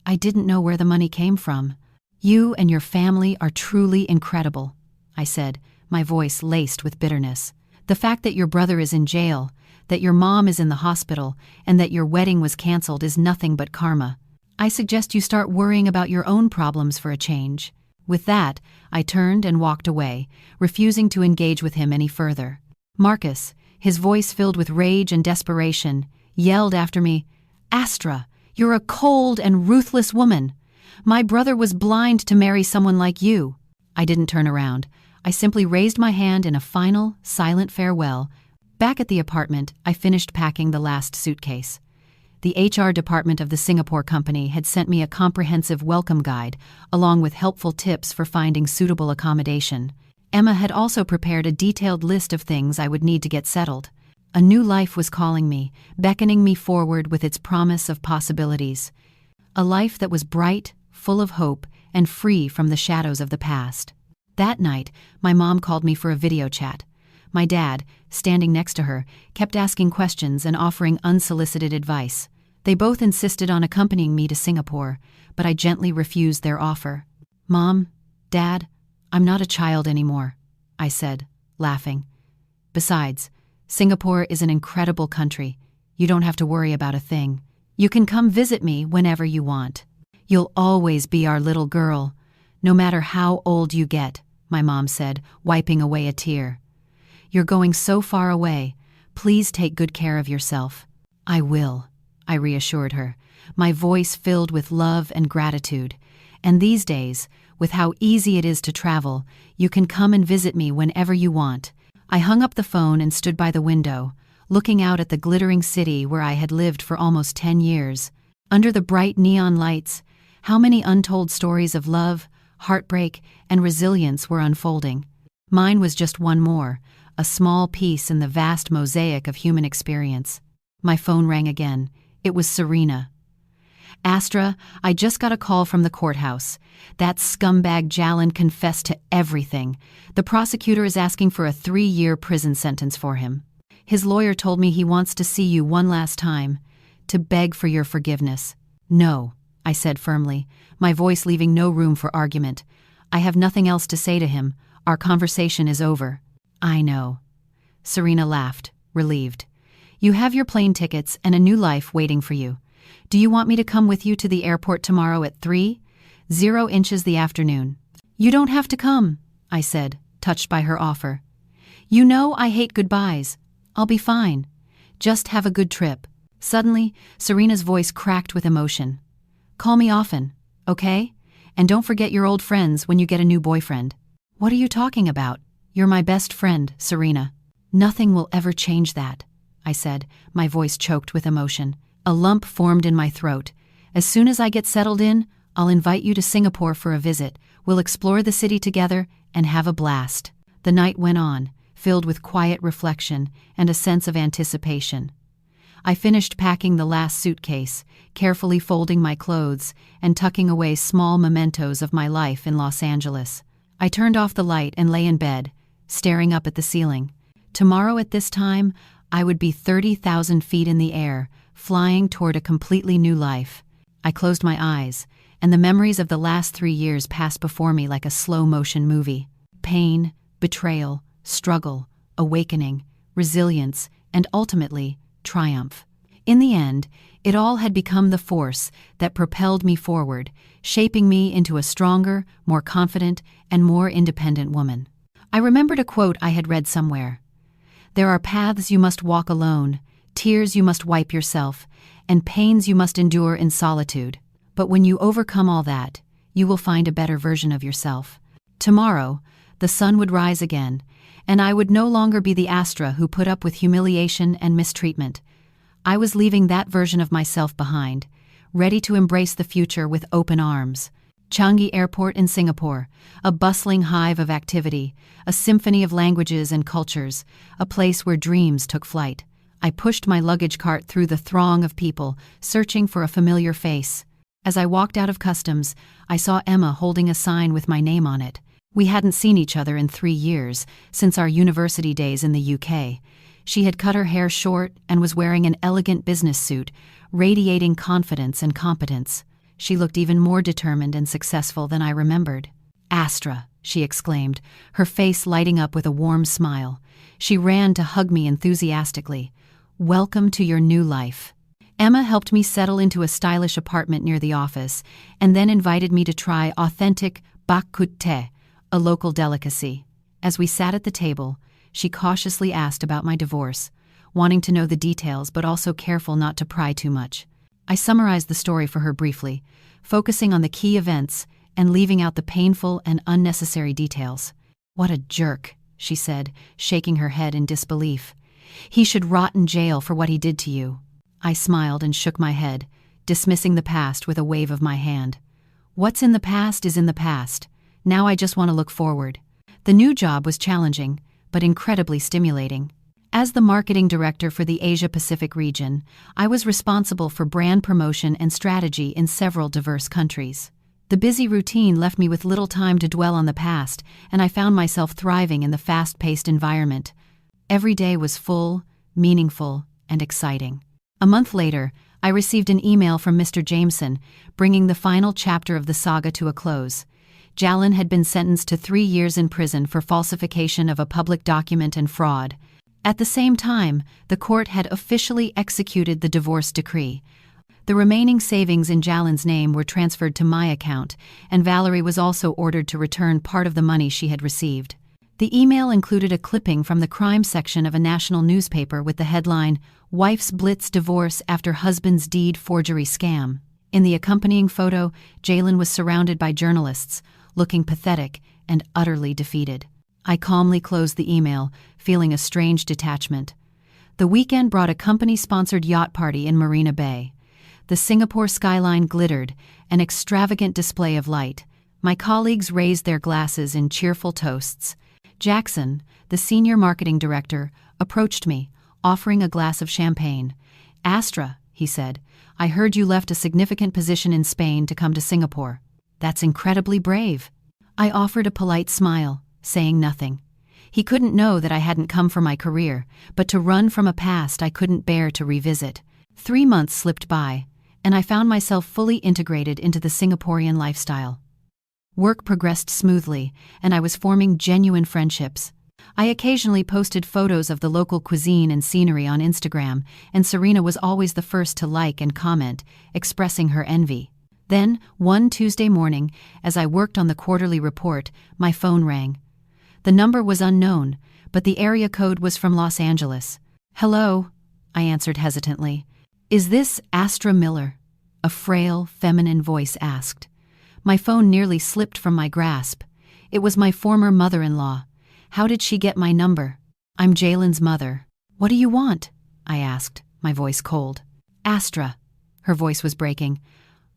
didn't know where the money came from. You and your family are truly incredible, I said, my voice laced with bitterness. The fact that your brother is in jail, that your mom is in the hospital, and that your wedding was canceled is nothing but karma. I suggest you start worrying about your own problems for a change. With that, I turned and walked away, refusing to engage with him any further. Marcus, his voice filled with rage and desperation, yelled after me, Astra, you're a cold and ruthless woman. My brother was blind to marry someone like you. I didn't turn around. I simply raised my hand in a final, silent farewell. Back at the apartment, I finished packing the last suitcase. The HR department of the Singapore company had sent me a comprehensive welcome guide, along with helpful tips for finding suitable accommodation. Emma had also prepared a detailed list of things I would need to get settled. A new life was calling me, beckoning me forward with its promise of possibilities. A life that was bright, full of hope, and free from the shadows of the past. That night, my mom called me for a video chat. My dad, standing next to her, kept asking questions and offering unsolicited advice. They both insisted on accompanying me to Singapore, but I gently refused their offer. "Mom, Dad, I'm not a child anymore," I said, laughing. "Besides, Singapore is an incredible country. You don't have to worry about a thing. You can come visit me whenever you want. You'll always be our little girl, no matter how old you get," my mom said, wiping away a tear. "You're going so far away. Please take good care of yourself." "I will," I reassured her, my voice filled with love and gratitude. "And these days, with how easy it is to travel, you can come and visit me whenever you want." I hung up the phone and stood by the window, looking out at the glittering city where I had lived for almost 10 years. Under the bright neon lights, how many untold stories of love, heartbreak, and resilience were unfolding. Mine was just one more, a small piece in the vast mosaic of human experience. My phone rang again. It was Serena. "Astra, I just got a call from the courthouse. That scumbag Jallen confessed to everything. The prosecutor is asking for a 3-year prison sentence for him. His lawyer told me he wants to see you one last time, to beg for your forgiveness." "No," I said firmly, my voice leaving no room for argument. "I have nothing else to say to him. Our conversation is over." "I know." Serena laughed, relieved. "You have your plane tickets and a new life waiting for you. Do you want me to come with you to the airport tomorrow at 3:00 the afternoon? "You don't have to come," I said, touched by her offer. "You know I hate goodbyes. I'll be fine. Just have a good trip." Suddenly, Serena's voice cracked with emotion. "Call me often, okay? And don't forget your old friends when you get a new boyfriend." "What are you talking about? You're my best friend, Serena." "Nothing will ever change that," I said, my voice choked with emotion. A lump formed in my throat. "As soon as I get settled in, I'll invite you to Singapore for a visit. We'll explore the city together and have a blast." The night went on, filled with quiet reflection and a sense of anticipation. I finished packing the last suitcase, carefully folding my clothes and tucking away small mementos of my life in Los Angeles. I turned off the light and lay in bed, staring up at the ceiling. Tomorrow at this time, I would be 30,000 feet in the air, flying toward a completely new life. I closed my eyes, and the memories of the last 3 years passed before me like a slow-motion movie. Pain, betrayal, struggle, awakening, resilience, and ultimately, triumph. In the end, it all had become the force that propelled me forward, shaping me into a stronger, more confident, and more independent woman. I remembered a quote I had read somewhere. "There are paths you must walk alone, tears you must wipe yourself, and pains you must endure in solitude. But when you overcome all that, you will find a better version of yourself." Tomorrow, the sun would rise again, and I would no longer be the Astra who put up with humiliation and mistreatment. I was leaving that version of myself behind, ready to embrace the future with open arms. Changi Airport in Singapore, a bustling hive of activity, a symphony of languages and cultures, a place where dreams took flight. I pushed my luggage cart through the throng of people, searching for a familiar face. As I walked out of customs, I saw Emma holding a sign with my name on it. We hadn't seen each other in 3 years, since our university days in the UK. She had cut her hair short and was wearing an elegant business suit, radiating confidence and competence. She looked even more determined and successful than I remembered. "Astra," she exclaimed, her face lighting up with a warm smile. She ran to hug me enthusiastically. "Welcome to your new life." Emma helped me settle into a stylish apartment near the office, and then invited me to try authentic bak kut teh, a local delicacy. As we sat at the table, she cautiously asked about my divorce, wanting to know the details but also careful not to pry too much. I summarized the story for her briefly, focusing on the key events and leaving out the painful and unnecessary details. "What a jerk," she said, shaking her head in disbelief. "He should rot in jail for what he did to you." I smiled and shook my head, dismissing the past with a wave of my hand. What's in the past is in the past. Now I just want to look forward. The new job was challenging, but incredibly stimulating. As the marketing director for the Asia-Pacific region, I was responsible for brand promotion and strategy in several diverse countries. The busy routine left me with little time to dwell on the past, and I found myself thriving in the fast-paced environment. Every day was full, meaningful, and exciting. A month later, I received an email from Mr. Jameson, bringing the final chapter of the saga to a close. Jallen had been sentenced to 3 years in prison for falsification of a public document and fraud. At the same time, the court had officially executed the divorce decree. The remaining savings in Jallen's name were transferred to my account, and Valerie was also ordered to return part of the money she had received. The email included a clipping from the crime section of a national newspaper with the headline, "Wife's Blitz Divorce After Husband's Deed Forgery Scam." In the accompanying photo, Jallen was surrounded by journalists, looking pathetic and utterly defeated. I calmly closed the email, feeling a strange detachment. The weekend brought a company-sponsored yacht party in Marina Bay. The Singapore skyline glittered, an extravagant display of light. My colleagues raised their glasses in cheerful toasts. Jackson, the senior marketing director, approached me, offering a glass of champagne. "Astra," he said, "I heard you left a significant position in Spain to come to Singapore. That's incredibly brave." I offered a polite smile, saying nothing. He couldn't know that I hadn't come for my career, but to run from a past I couldn't bear to revisit. 3 months slipped by, and I found myself fully integrated into the Singaporean lifestyle. Work progressed smoothly, and I was forming genuine friendships. I occasionally posted photos of the local cuisine and scenery on Instagram, and Serena was always the first to like and comment, expressing her envy. Then, one Tuesday morning, as I worked on the quarterly report, my phone rang. The number was unknown, but the area code was from Los Angeles. "Hello," I answered hesitantly. "Is this Astra Miller?" a frail, feminine voice asked. My phone nearly slipped from my grasp. It was my former mother-in-law. How did she get my number? "I'm Jallen's mother." "What do you want?" I asked, my voice cold. "Astra." Her voice was breaking.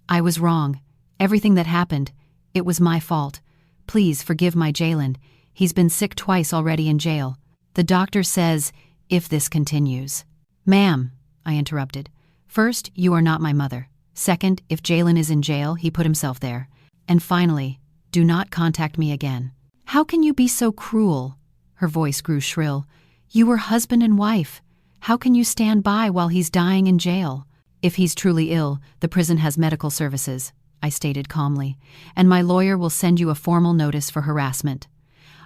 "I was wrong. Everything that happened, it was my fault. Please forgive my Jallen. He's been sick twice already in jail. The doctor says, if this continues." "Ma'am," I interrupted. "First, you are not my mother. Second, if Jallen is in jail, he put himself there. And finally, do not contact me again." "How can you be so cruel?" Her voice grew shrill. "You were husband and wife. How can you stand by while he's dying in jail?" "If he's truly ill, the prison has medical services," I stated calmly, "and my lawyer will send you a formal notice for harassment."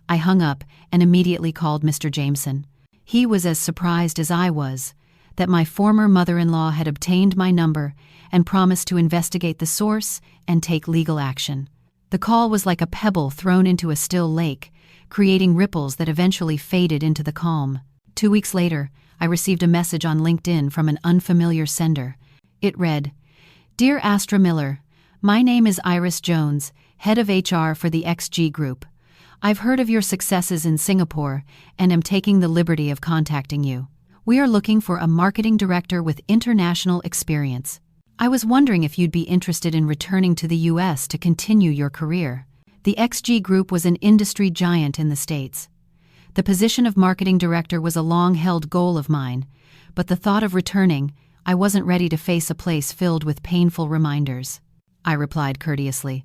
I hung up and immediately called Mr. Jameson. He was as surprised as I was that my former mother-in-law had obtained my number and promised to investigate the source and take legal action. The call was like a pebble thrown into a still lake, creating ripples that eventually faded into the calm. 2 weeks later, I received a message on LinkedIn from an unfamiliar sender. It read, "Dear Astra Miller, my name is Iris Jones, head of HR for the XG Group. I've heard of your successes in Singapore and am taking the liberty of contacting you. We are looking for a marketing director with international experience. I was wondering if you'd be interested in returning to the US to continue your career." The XG Group was an industry giant in the States. The position of marketing director was a long-held goal of mine, but the thought of returning, I wasn't ready to face a place filled with painful reminders. I replied courteously,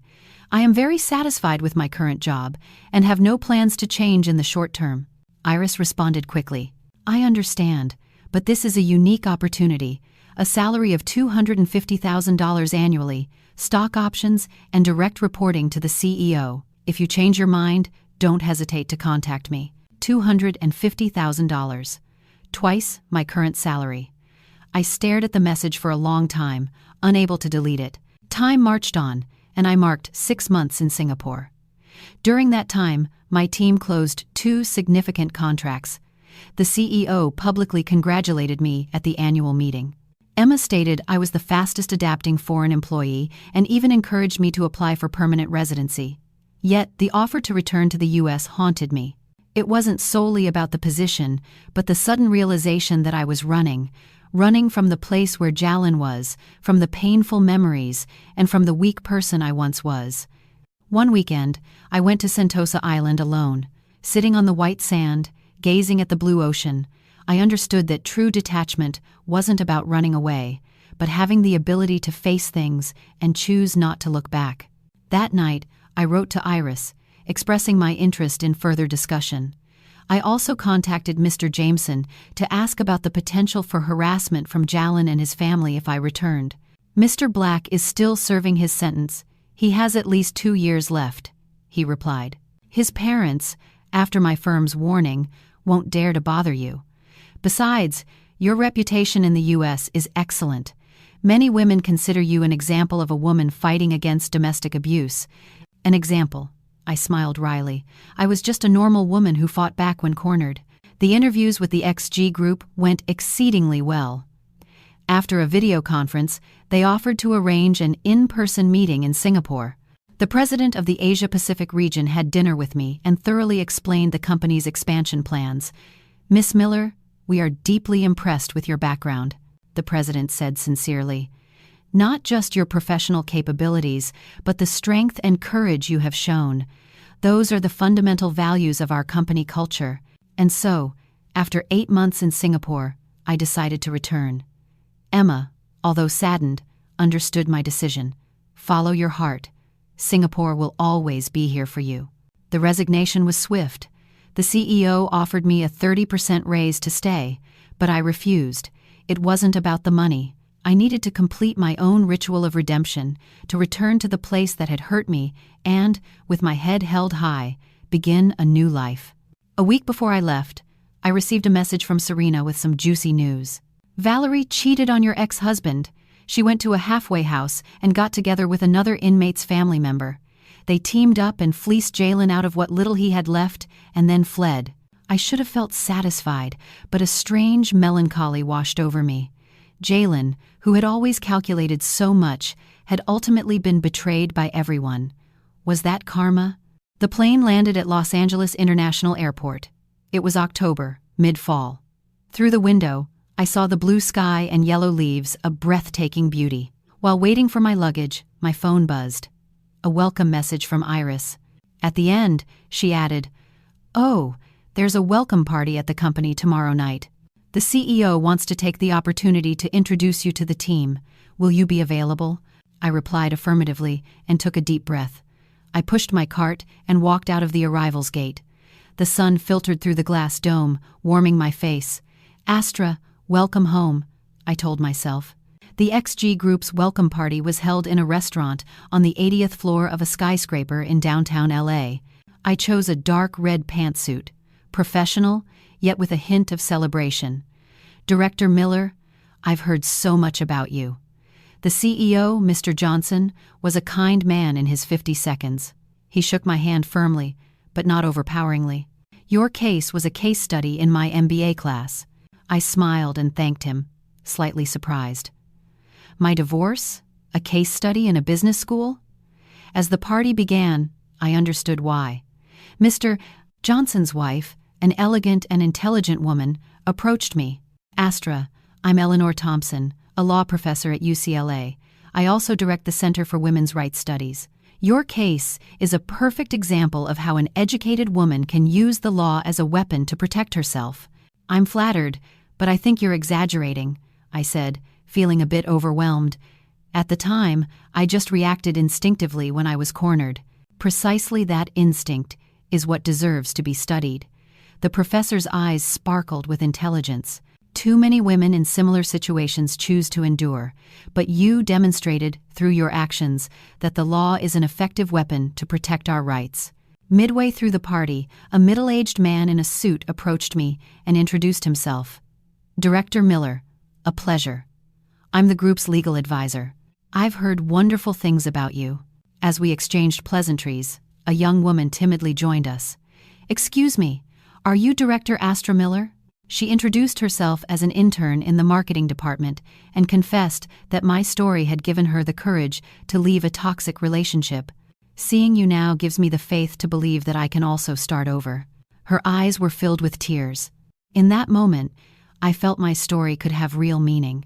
"I am very satisfied with my current job and have no plans to change in the short term." Iris responded quickly, "I understand, but this is a unique opportunity, a salary of $250,000 annually, stock options, and direct reporting to the CEO. If you change your mind, don't hesitate to contact me." $250,000. Twice my current salary. I stared at the message for a long time, unable to delete it. Time marched on, and I marked 6 months in Singapore. During that time, my team closed 2 significant contracts. The CEO publicly congratulated me at the annual meeting. Emma stated I was the fastest adapting foreign employee and even encouraged me to apply for permanent residency. Yet, the offer to return to the US haunted me. It wasn't solely about the position, but the sudden realization that I was running running from the place where Jallen was, from the painful memories, and from the weak person I once was. One weekend, I went to Sentosa Island alone. Sitting on the white sand, gazing at the blue ocean, I understood that true detachment wasn't about running away, but having the ability to face things and choose not to look back. That night, I wrote to Iris, expressing my interest in further discussion. I also contacted Mr. Jameson to ask about the potential for harassment from Jallen and his family if I returned. Mr. Black is still serving his sentence. He has at least 2 years left, he replied. His parents, after my firm's warning, won't dare to bother you. Besides, your reputation in the U.S. is excellent. Many women consider you an example of a woman fighting against domestic abuse. An example. I smiled wryly. I was just a normal woman who fought back when cornered. The interviews with the XG group went exceedingly well. After a video conference, they offered to arrange an in-person meeting in Singapore. The president of the Asia-Pacific region had dinner with me and thoroughly explained the company's expansion plans. "Miss Miller, we are deeply impressed with your background," the president said sincerely. "Not just your professional capabilities, but the strength and courage you have shown. Those are the fundamental values of our company culture." And so, after 8 months in Singapore, I decided to return. Emma, although saddened, understood my decision. Follow your heart. Singapore will always be here for you. The resignation was swift. The CEO offered me a 30% raise to stay, but I refused. It wasn't about the money. I needed to complete my own ritual of redemption, to return to the place that had hurt me and, with my head held high, begin a new life. A week before I left, I received a message from Serena with some juicy news. "Valerie cheated on your ex-husband. She went to a halfway house and got together with another inmate's family member. They teamed up and fleeced Jallen out of what little he had left and then fled." I should have felt satisfied, but a strange melancholy washed over me. Jallen, who had always calculated so much, had ultimately been betrayed by everyone. Was that karma? The plane landed at Los Angeles International Airport. It was October, mid-fall. Through the window, I saw the blue sky and yellow leaves, a breathtaking beauty. While waiting for my luggage, my phone buzzed. A welcome message from Iris. At the end, she added, "Oh, there's a welcome party at the company tomorrow night. The CEO wants to take the opportunity to introduce you to the team. Will you be available?" I replied affirmatively and took a deep breath. I pushed my cart and walked out of the arrivals gate. The sun filtered through the glass dome, warming my face. "Astra, welcome home," I told myself. The XG Group's welcome party was held in a restaurant on the 80th floor of a skyscraper in downtown LA. I chose a dark red pantsuit, professional, yet with a hint of celebration. "Director Miller, I've heard so much about you." The CEO, Mr. Johnson, was a kind man in his 50 seconds. He shook my hand firmly, but not overpoweringly. "Your case was a case study in my MBA class." I smiled and thanked him, slightly surprised. My divorce? A case study in a business school? As the party began, I understood why. Mr. Johnson's wife, an elegant and intelligent woman, approached me. "Astra, I'm Eleanor Thompson, a law professor at UCLA. I also direct the Center for Women's Rights Studies. Your case is a perfect example of how an educated woman can use the law as a weapon to protect herself." "I'm flattered, but I think you're exaggerating," I said, feeling a bit overwhelmed. At the time, I just reacted instinctively when I was cornered. Precisely that instinct is what deserves to be studied. The professor's eyes sparkled with intelligence. "Too many women in similar situations choose to endure, but you demonstrated, through your actions, that the law is an effective weapon to protect our rights." Midway through the party, a middle-aged man in a suit approached me and introduced himself. "Director Miller, a pleasure. I'm the group's legal advisor. I've heard wonderful things about you." As we exchanged pleasantries, a young woman timidly joined us. "Excuse me, are you Director Astra Miller?" She introduced herself as an intern in the marketing department and confessed that my story had given her the courage to leave a toxic relationship. "Seeing you now gives me the faith to believe that I can also start over." Her eyes were filled with tears. In that moment, I felt my story could have real meaning.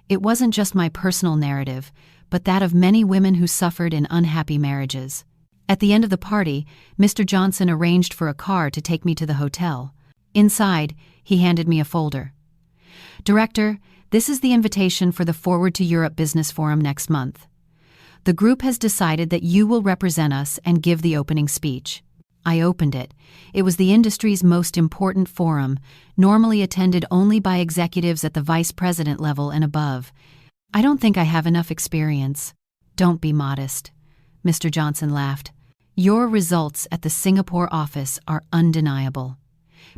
It wasn't just my personal narrative, but that of many women who suffered in unhappy marriages. At the end of the party, Mr. Johnson arranged for a car to take me to the hotel. Inside, he handed me a folder. "Director, this is the invitation for the Forward to Europe Business Forum next month. The group has decided that you will represent us and give the opening speech." I opened it. It was the industry's most important forum, normally attended only by executives at the vice president level and above. "I don't think I have enough experience." "Don't be modest," Mr. Johnson laughed. "Your results at the Singapore office are undeniable.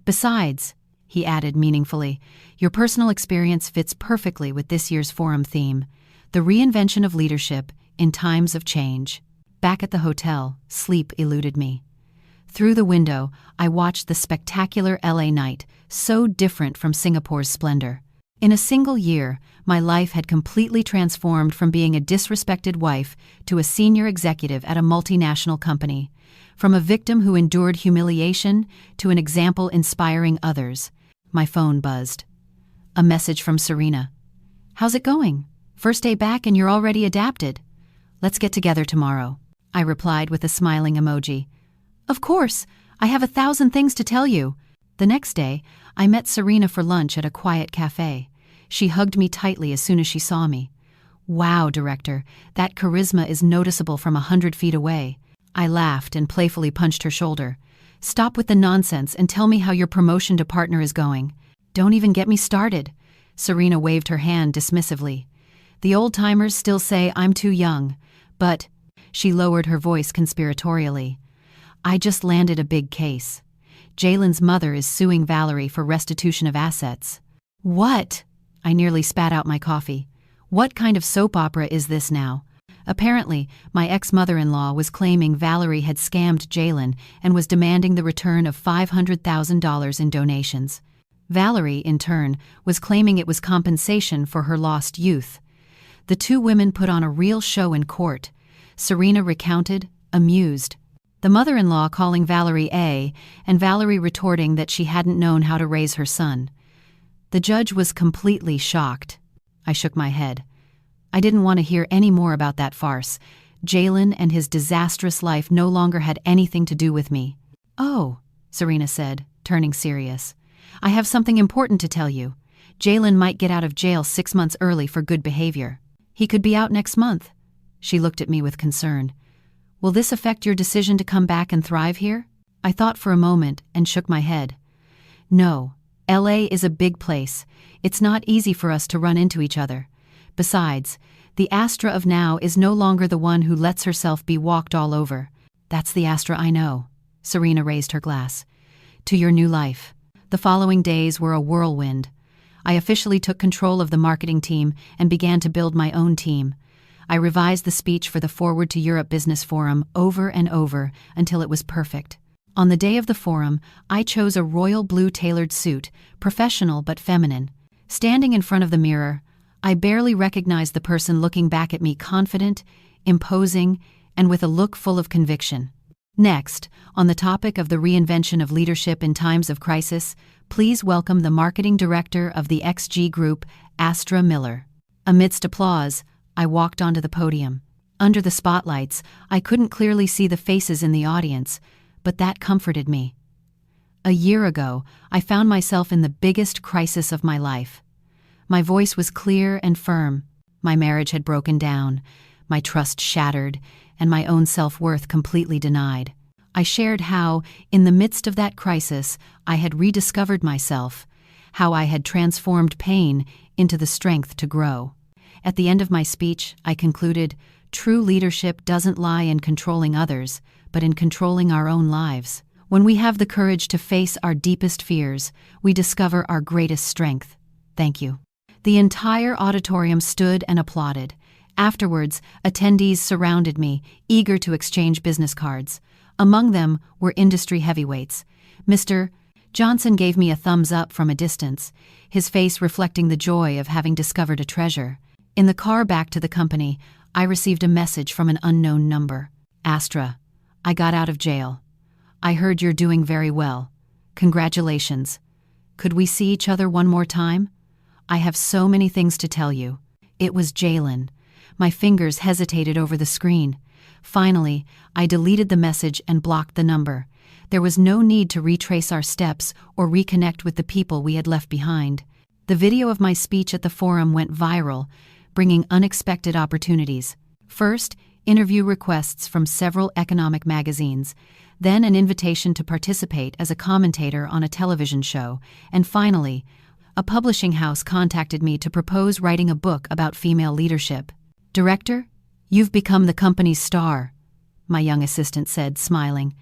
Besides," he added meaningfully, "your personal experience fits perfectly with this year's forum theme, the reinvention of leadership in times of change." Back at the hotel, sleep eluded me. Through the window, I watched the spectacular LA night, so different from Singapore's splendor. In a single year, my life had completely transformed from being a disrespected wife to a senior executive at a multinational company, from a victim who endured humiliation to an example inspiring others. My phone buzzed. A message from Serena. "How's it going? First day back and you're already adapted. Let's get together tomorrow," I replied with a smiling emoji. "Of course, I have 1,000 things to tell you." The next day, I met Serena for lunch at a quiet cafe. She hugged me tightly as soon as she saw me. "Wow, Director, that charisma is noticeable from 100 feet away." I laughed and playfully punched her shoulder. "Stop with the nonsense and tell me how your promotion to partner is going." "Don't even get me started." Serena waved her hand dismissively. "The old-timers still say I'm too young, but..." She lowered her voice conspiratorially. "I just landed a big case. Jallen's mother is suing Valerie for restitution of assets." "What?" I nearly spat out my coffee. "What kind of soap opera is this now?" Apparently, my ex-mother-in-law was claiming Valerie had scammed Jallen and was demanding the return of $500,000 in donations. Valerie, in turn, was claiming it was compensation for her lost youth. The two women put on a real show in court. Serena recounted, amused. The mother-in-law calling Valerie A, and Valerie retorting that she hadn't known how to raise her son. The judge was completely shocked. I shook my head. I didn't want to hear any more about that farce. Jallen and his disastrous life no longer had anything to do with me. "Oh," Serena said, turning serious. "I have something important to tell you. Jallen might get out of jail 6 months early for good behavior. He could be out next month." She looked at me with concern. "Will this affect your decision to come back and thrive here?" I thought for a moment and shook my head. "No, LA is a big place. It's not easy for us to run into each other. Besides, the Astra of now is no longer the one who lets herself be walked all over. That's the Astra I know." Serena raised her glass. "To your new life." The following days were a whirlwind. I officially took control of the marketing team and began to build my own team. I revised the speech for the Forward to Europe Business Forum over and over until it was perfect. On the day of the forum, I chose a royal blue tailored suit, professional but feminine. Standing in front of the mirror, I barely recognized the person looking back at me, confident, imposing, and with a look full of conviction. Next, on the topic of the reinvention of leadership in times of crisis, please welcome the marketing director of the XG Group, Astra Miller. Amidst applause, I walked onto the podium. Under the spotlights, I couldn't clearly see the faces in the audience, but that comforted me. A year ago, I found myself in the biggest crisis of my life. My voice was clear and firm. My marriage had broken down, my trust shattered, and my own self-worth completely denied. I shared how, in the midst of that crisis, I had rediscovered myself, how I had transformed pain into the strength to grow. At the end of my speech, I concluded, true leadership doesn't lie in controlling others, but in controlling our own lives. When we have the courage to face our deepest fears, we discover our greatest strength. Thank you. The entire auditorium stood and applauded. Afterwards, attendees surrounded me, eager to exchange business cards. Among them were industry heavyweights. Mr. Johnson gave me a thumbs up from a distance, his face reflecting the joy of having discovered a treasure. In the car back to the company, I received a message from an unknown number. "Astra, I got out of jail. I heard you're doing very well. Congratulations." Could we see each other one more time? I have so many things to tell you. It was Jallen. My fingers hesitated over the screen. Finally, I deleted the message and blocked the number. There was no need to retrace our steps or reconnect with the people we had left behind. The video of my speech at the forum went viral, bringing unexpected opportunities. First, interview requests from several economic magazines, then an invitation to participate as a commentator on a television show, and finally, a publishing house contacted me to propose writing a book about female leadership. "Director, you've become the company's star," my young assistant said, smiling.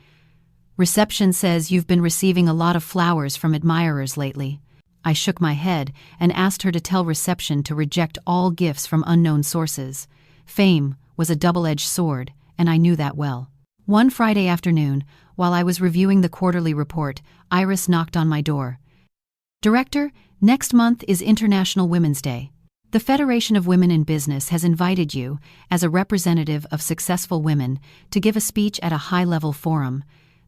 "Reception says you've been receiving a lot of flowers from admirers lately." I shook my head and asked her to tell reception to reject all gifts from unknown sources. Fame was a double-edged sword, and I knew that well. One Friday afternoon, while I was reviewing the quarterly report, Iris knocked on my door. "Director, next month is International Women's Day. The Federation of Women in Business has invited you, as a representative of successful women, to give a speech at a high-level forum.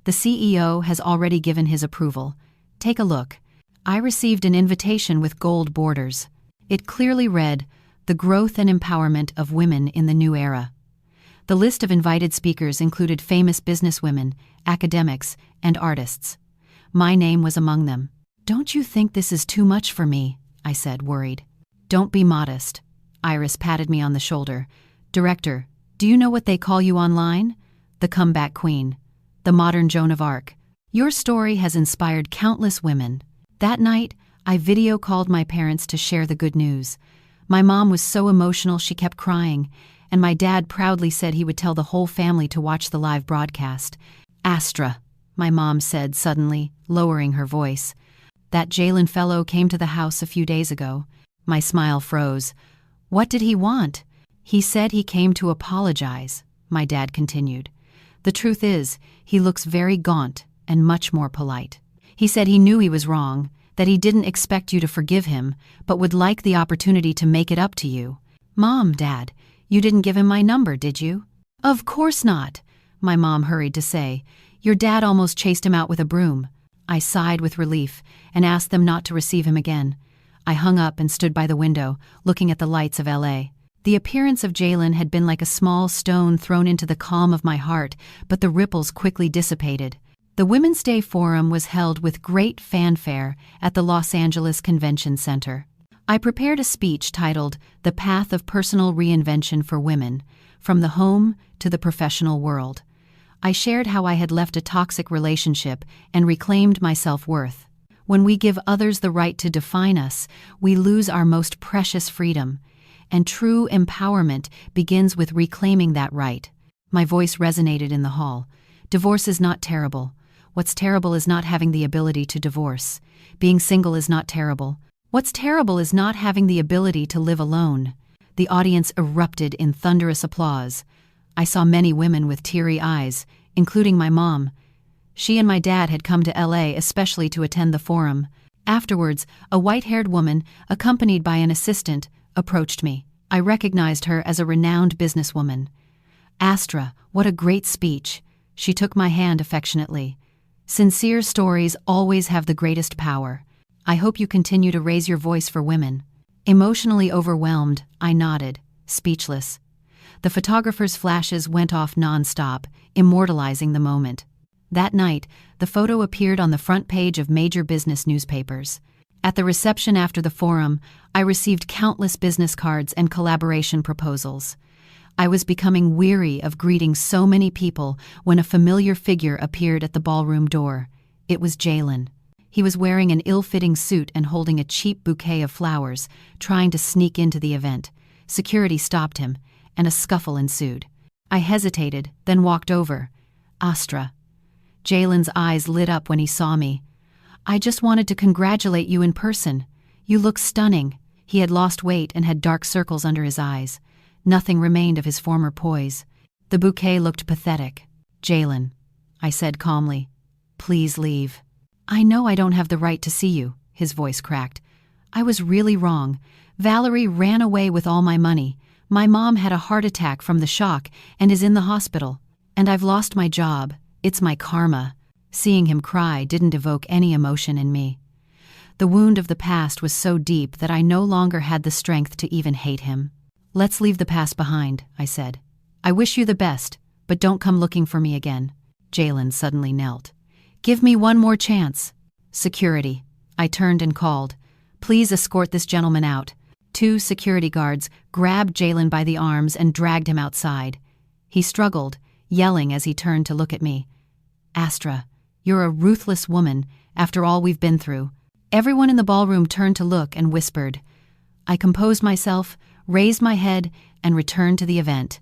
The CEO has already given his approval. Take a look." I received an invitation with gold borders. It clearly read, "The Growth and Empowerment of Women in the New Era." The list of invited speakers included famous businesswomen, academics, and artists. My name was among them. "Don't you think this is too much for me?" I said, worried. "Don't be modest." Iris patted me on the shoulder. "Director, do you know what they call you online? The comeback queen. The modern Joan of Arc. Your story has inspired countless women." That night, I video called my parents to share the good news. My mom was so emotional she kept crying, and my dad proudly said he would tell the whole family to watch the live broadcast. "Astra," my mom said suddenly, lowering her voice. "That Jallen fellow came to the house a few days ago." My smile froze. "What did he want?" "He said he came to apologize," my dad continued. "The truth is, he looks very gaunt and much more polite. He said he knew he was wrong, that he didn't expect you to forgive him, but would like the opportunity to make it up to you." "Mom, Dad, you didn't give him my number, did you?" "Of course not," my mom hurried to say. "Your dad almost chased him out with a broom." I sighed with relief and asked them not to receive him again. I hung up and stood by the window, looking at the lights of LA. The appearance of Jallen had been like a small stone thrown into the calm of my heart, but the ripples quickly dissipated. The Women's Day Forum was held with great fanfare at the Los Angeles Convention Center. I prepared a speech titled, "The Path of Personal Reinvention for Women, From the Home to the Professional World." I shared how I had left a toxic relationship and reclaimed my self-worth. When we give others the right to define us, we lose our most precious freedom. And true empowerment begins with reclaiming that right. My voice resonated in the hall. Divorce is not terrible. What's terrible is not having the ability to divorce. Being single is not terrible. What's terrible is not having the ability to live alone. The audience erupted in thunderous applause. I saw many women with teary eyes, including my mom. She and my dad had come to LA especially to attend the forum. Afterwards, a white-haired woman, accompanied by an assistant, approached me. I recognized her as a renowned businesswoman. "Astra, what a great speech." She took my hand affectionately. "Sincere stories always have the greatest power. I hope you continue to raise your voice for women." Emotionally overwhelmed, I nodded, speechless. The photographer's flashes went off non-stop, immortalizing the moment. That night, the photo appeared on the front page of major business newspapers. At the reception after the forum, I received countless business cards and collaboration proposals. I was becoming weary of greeting so many people when a familiar figure appeared at the ballroom door. It was Jallen. He was wearing an ill-fitting suit and holding a cheap bouquet of flowers, trying to sneak into the event. Security stopped him, and a scuffle ensued. I hesitated, then walked over. "Astra." Jallen's eyes lit up when he saw me. "I just wanted to congratulate you in person. You look stunning." He had lost weight and had dark circles under his eyes. Nothing remained of his former poise. The bouquet looked pathetic. "Jallen," I said calmly, "please leave." "I know I don't have the right to see you," his voice cracked. "I was really wrong. Valerie ran away with all my money. My mom had a heart attack from the shock and is in the hospital. And I've lost my job. It's my karma." Seeing him cry didn't evoke any emotion in me. The wound of the past was so deep that I no longer had the strength to even hate him. "Let's leave the past behind," I said. "I wish you the best, but don't come looking for me again." Jallen suddenly knelt. "Give me one more chance." "Security." I turned and called. "Please escort this gentleman out." 2 security guards grabbed Jallen by the arms and dragged him outside. He struggled, yelling as he turned to look at me. "Astra, you're a ruthless woman, after all we've been through." Everyone in the ballroom turned to look and whispered. I composed myself, raised my head, and returned to the event.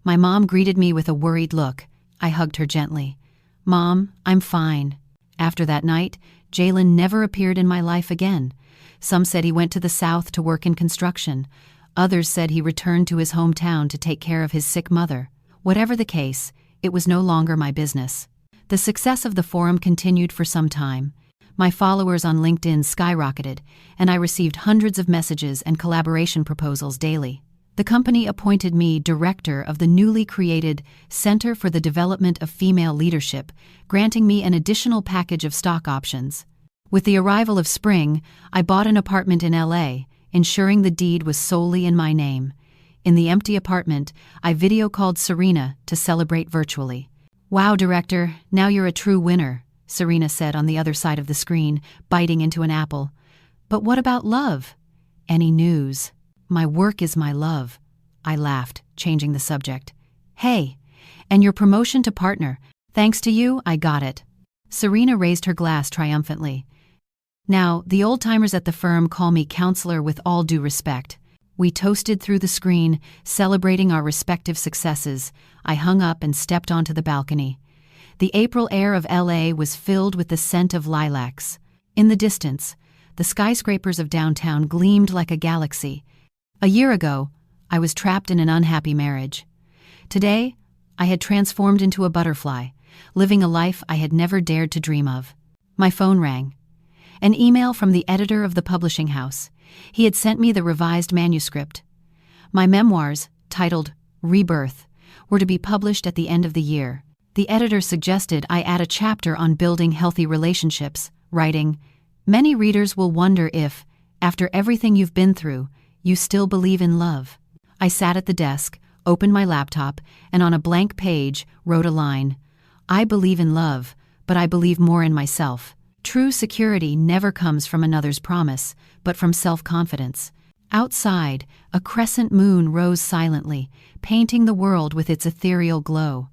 My mom greeted me with a worried look. I hugged her gently. "Mom, I'm fine." After that night, Jallen never appeared in my life again. Some said he went to the south to work in construction. Others said he returned to his hometown to take care of his sick mother. Whatever the case, it was no longer my business. The success of the forum continued for some time. My followers on LinkedIn skyrocketed, and I received hundreds of messages and collaboration proposals daily. The company appointed me director of the newly created Center for the Development of Female Leadership, granting me an additional package of stock options. With the arrival of spring, I bought an apartment in LA, ensuring the deed was solely in my name. In the empty apartment, I video called Serena to celebrate virtually. "Wow, director, now you're a true winner," Serena said on the other side of the screen, biting into an apple. "But what about love? Any news?" "My work is my love," I laughed, changing the subject. "Hey, and your promotion to partner. Thanks to you, I got it." Serena raised her glass triumphantly. Now, the old-timers at the firm call me counselor with all due respect. We toasted through the screen, celebrating our respective successes. I hung up and stepped onto the balcony. The April air of LA was filled with the scent of lilacs. In the distance, the skyscrapers of downtown gleamed like a galaxy. A year ago, I was trapped in an unhappy marriage. Today, I had transformed into a butterfly, living a life I had never dared to dream of. My phone rang. An email from the editor of the publishing house. He had sent me the revised manuscript. My memoirs, titled Rebirth, were to be published at the end of the year. The editor suggested I add a chapter on building healthy relationships, writing, "Many readers will wonder if, after everything you've been through, you still believe in love." I sat at the desk, opened my laptop, and on a blank page wrote a line. "I believe in love, but I believe more in myself." True security never comes from another's promise, but from self-confidence. Outside, a crescent moon rose silently, painting the world with its ethereal glow.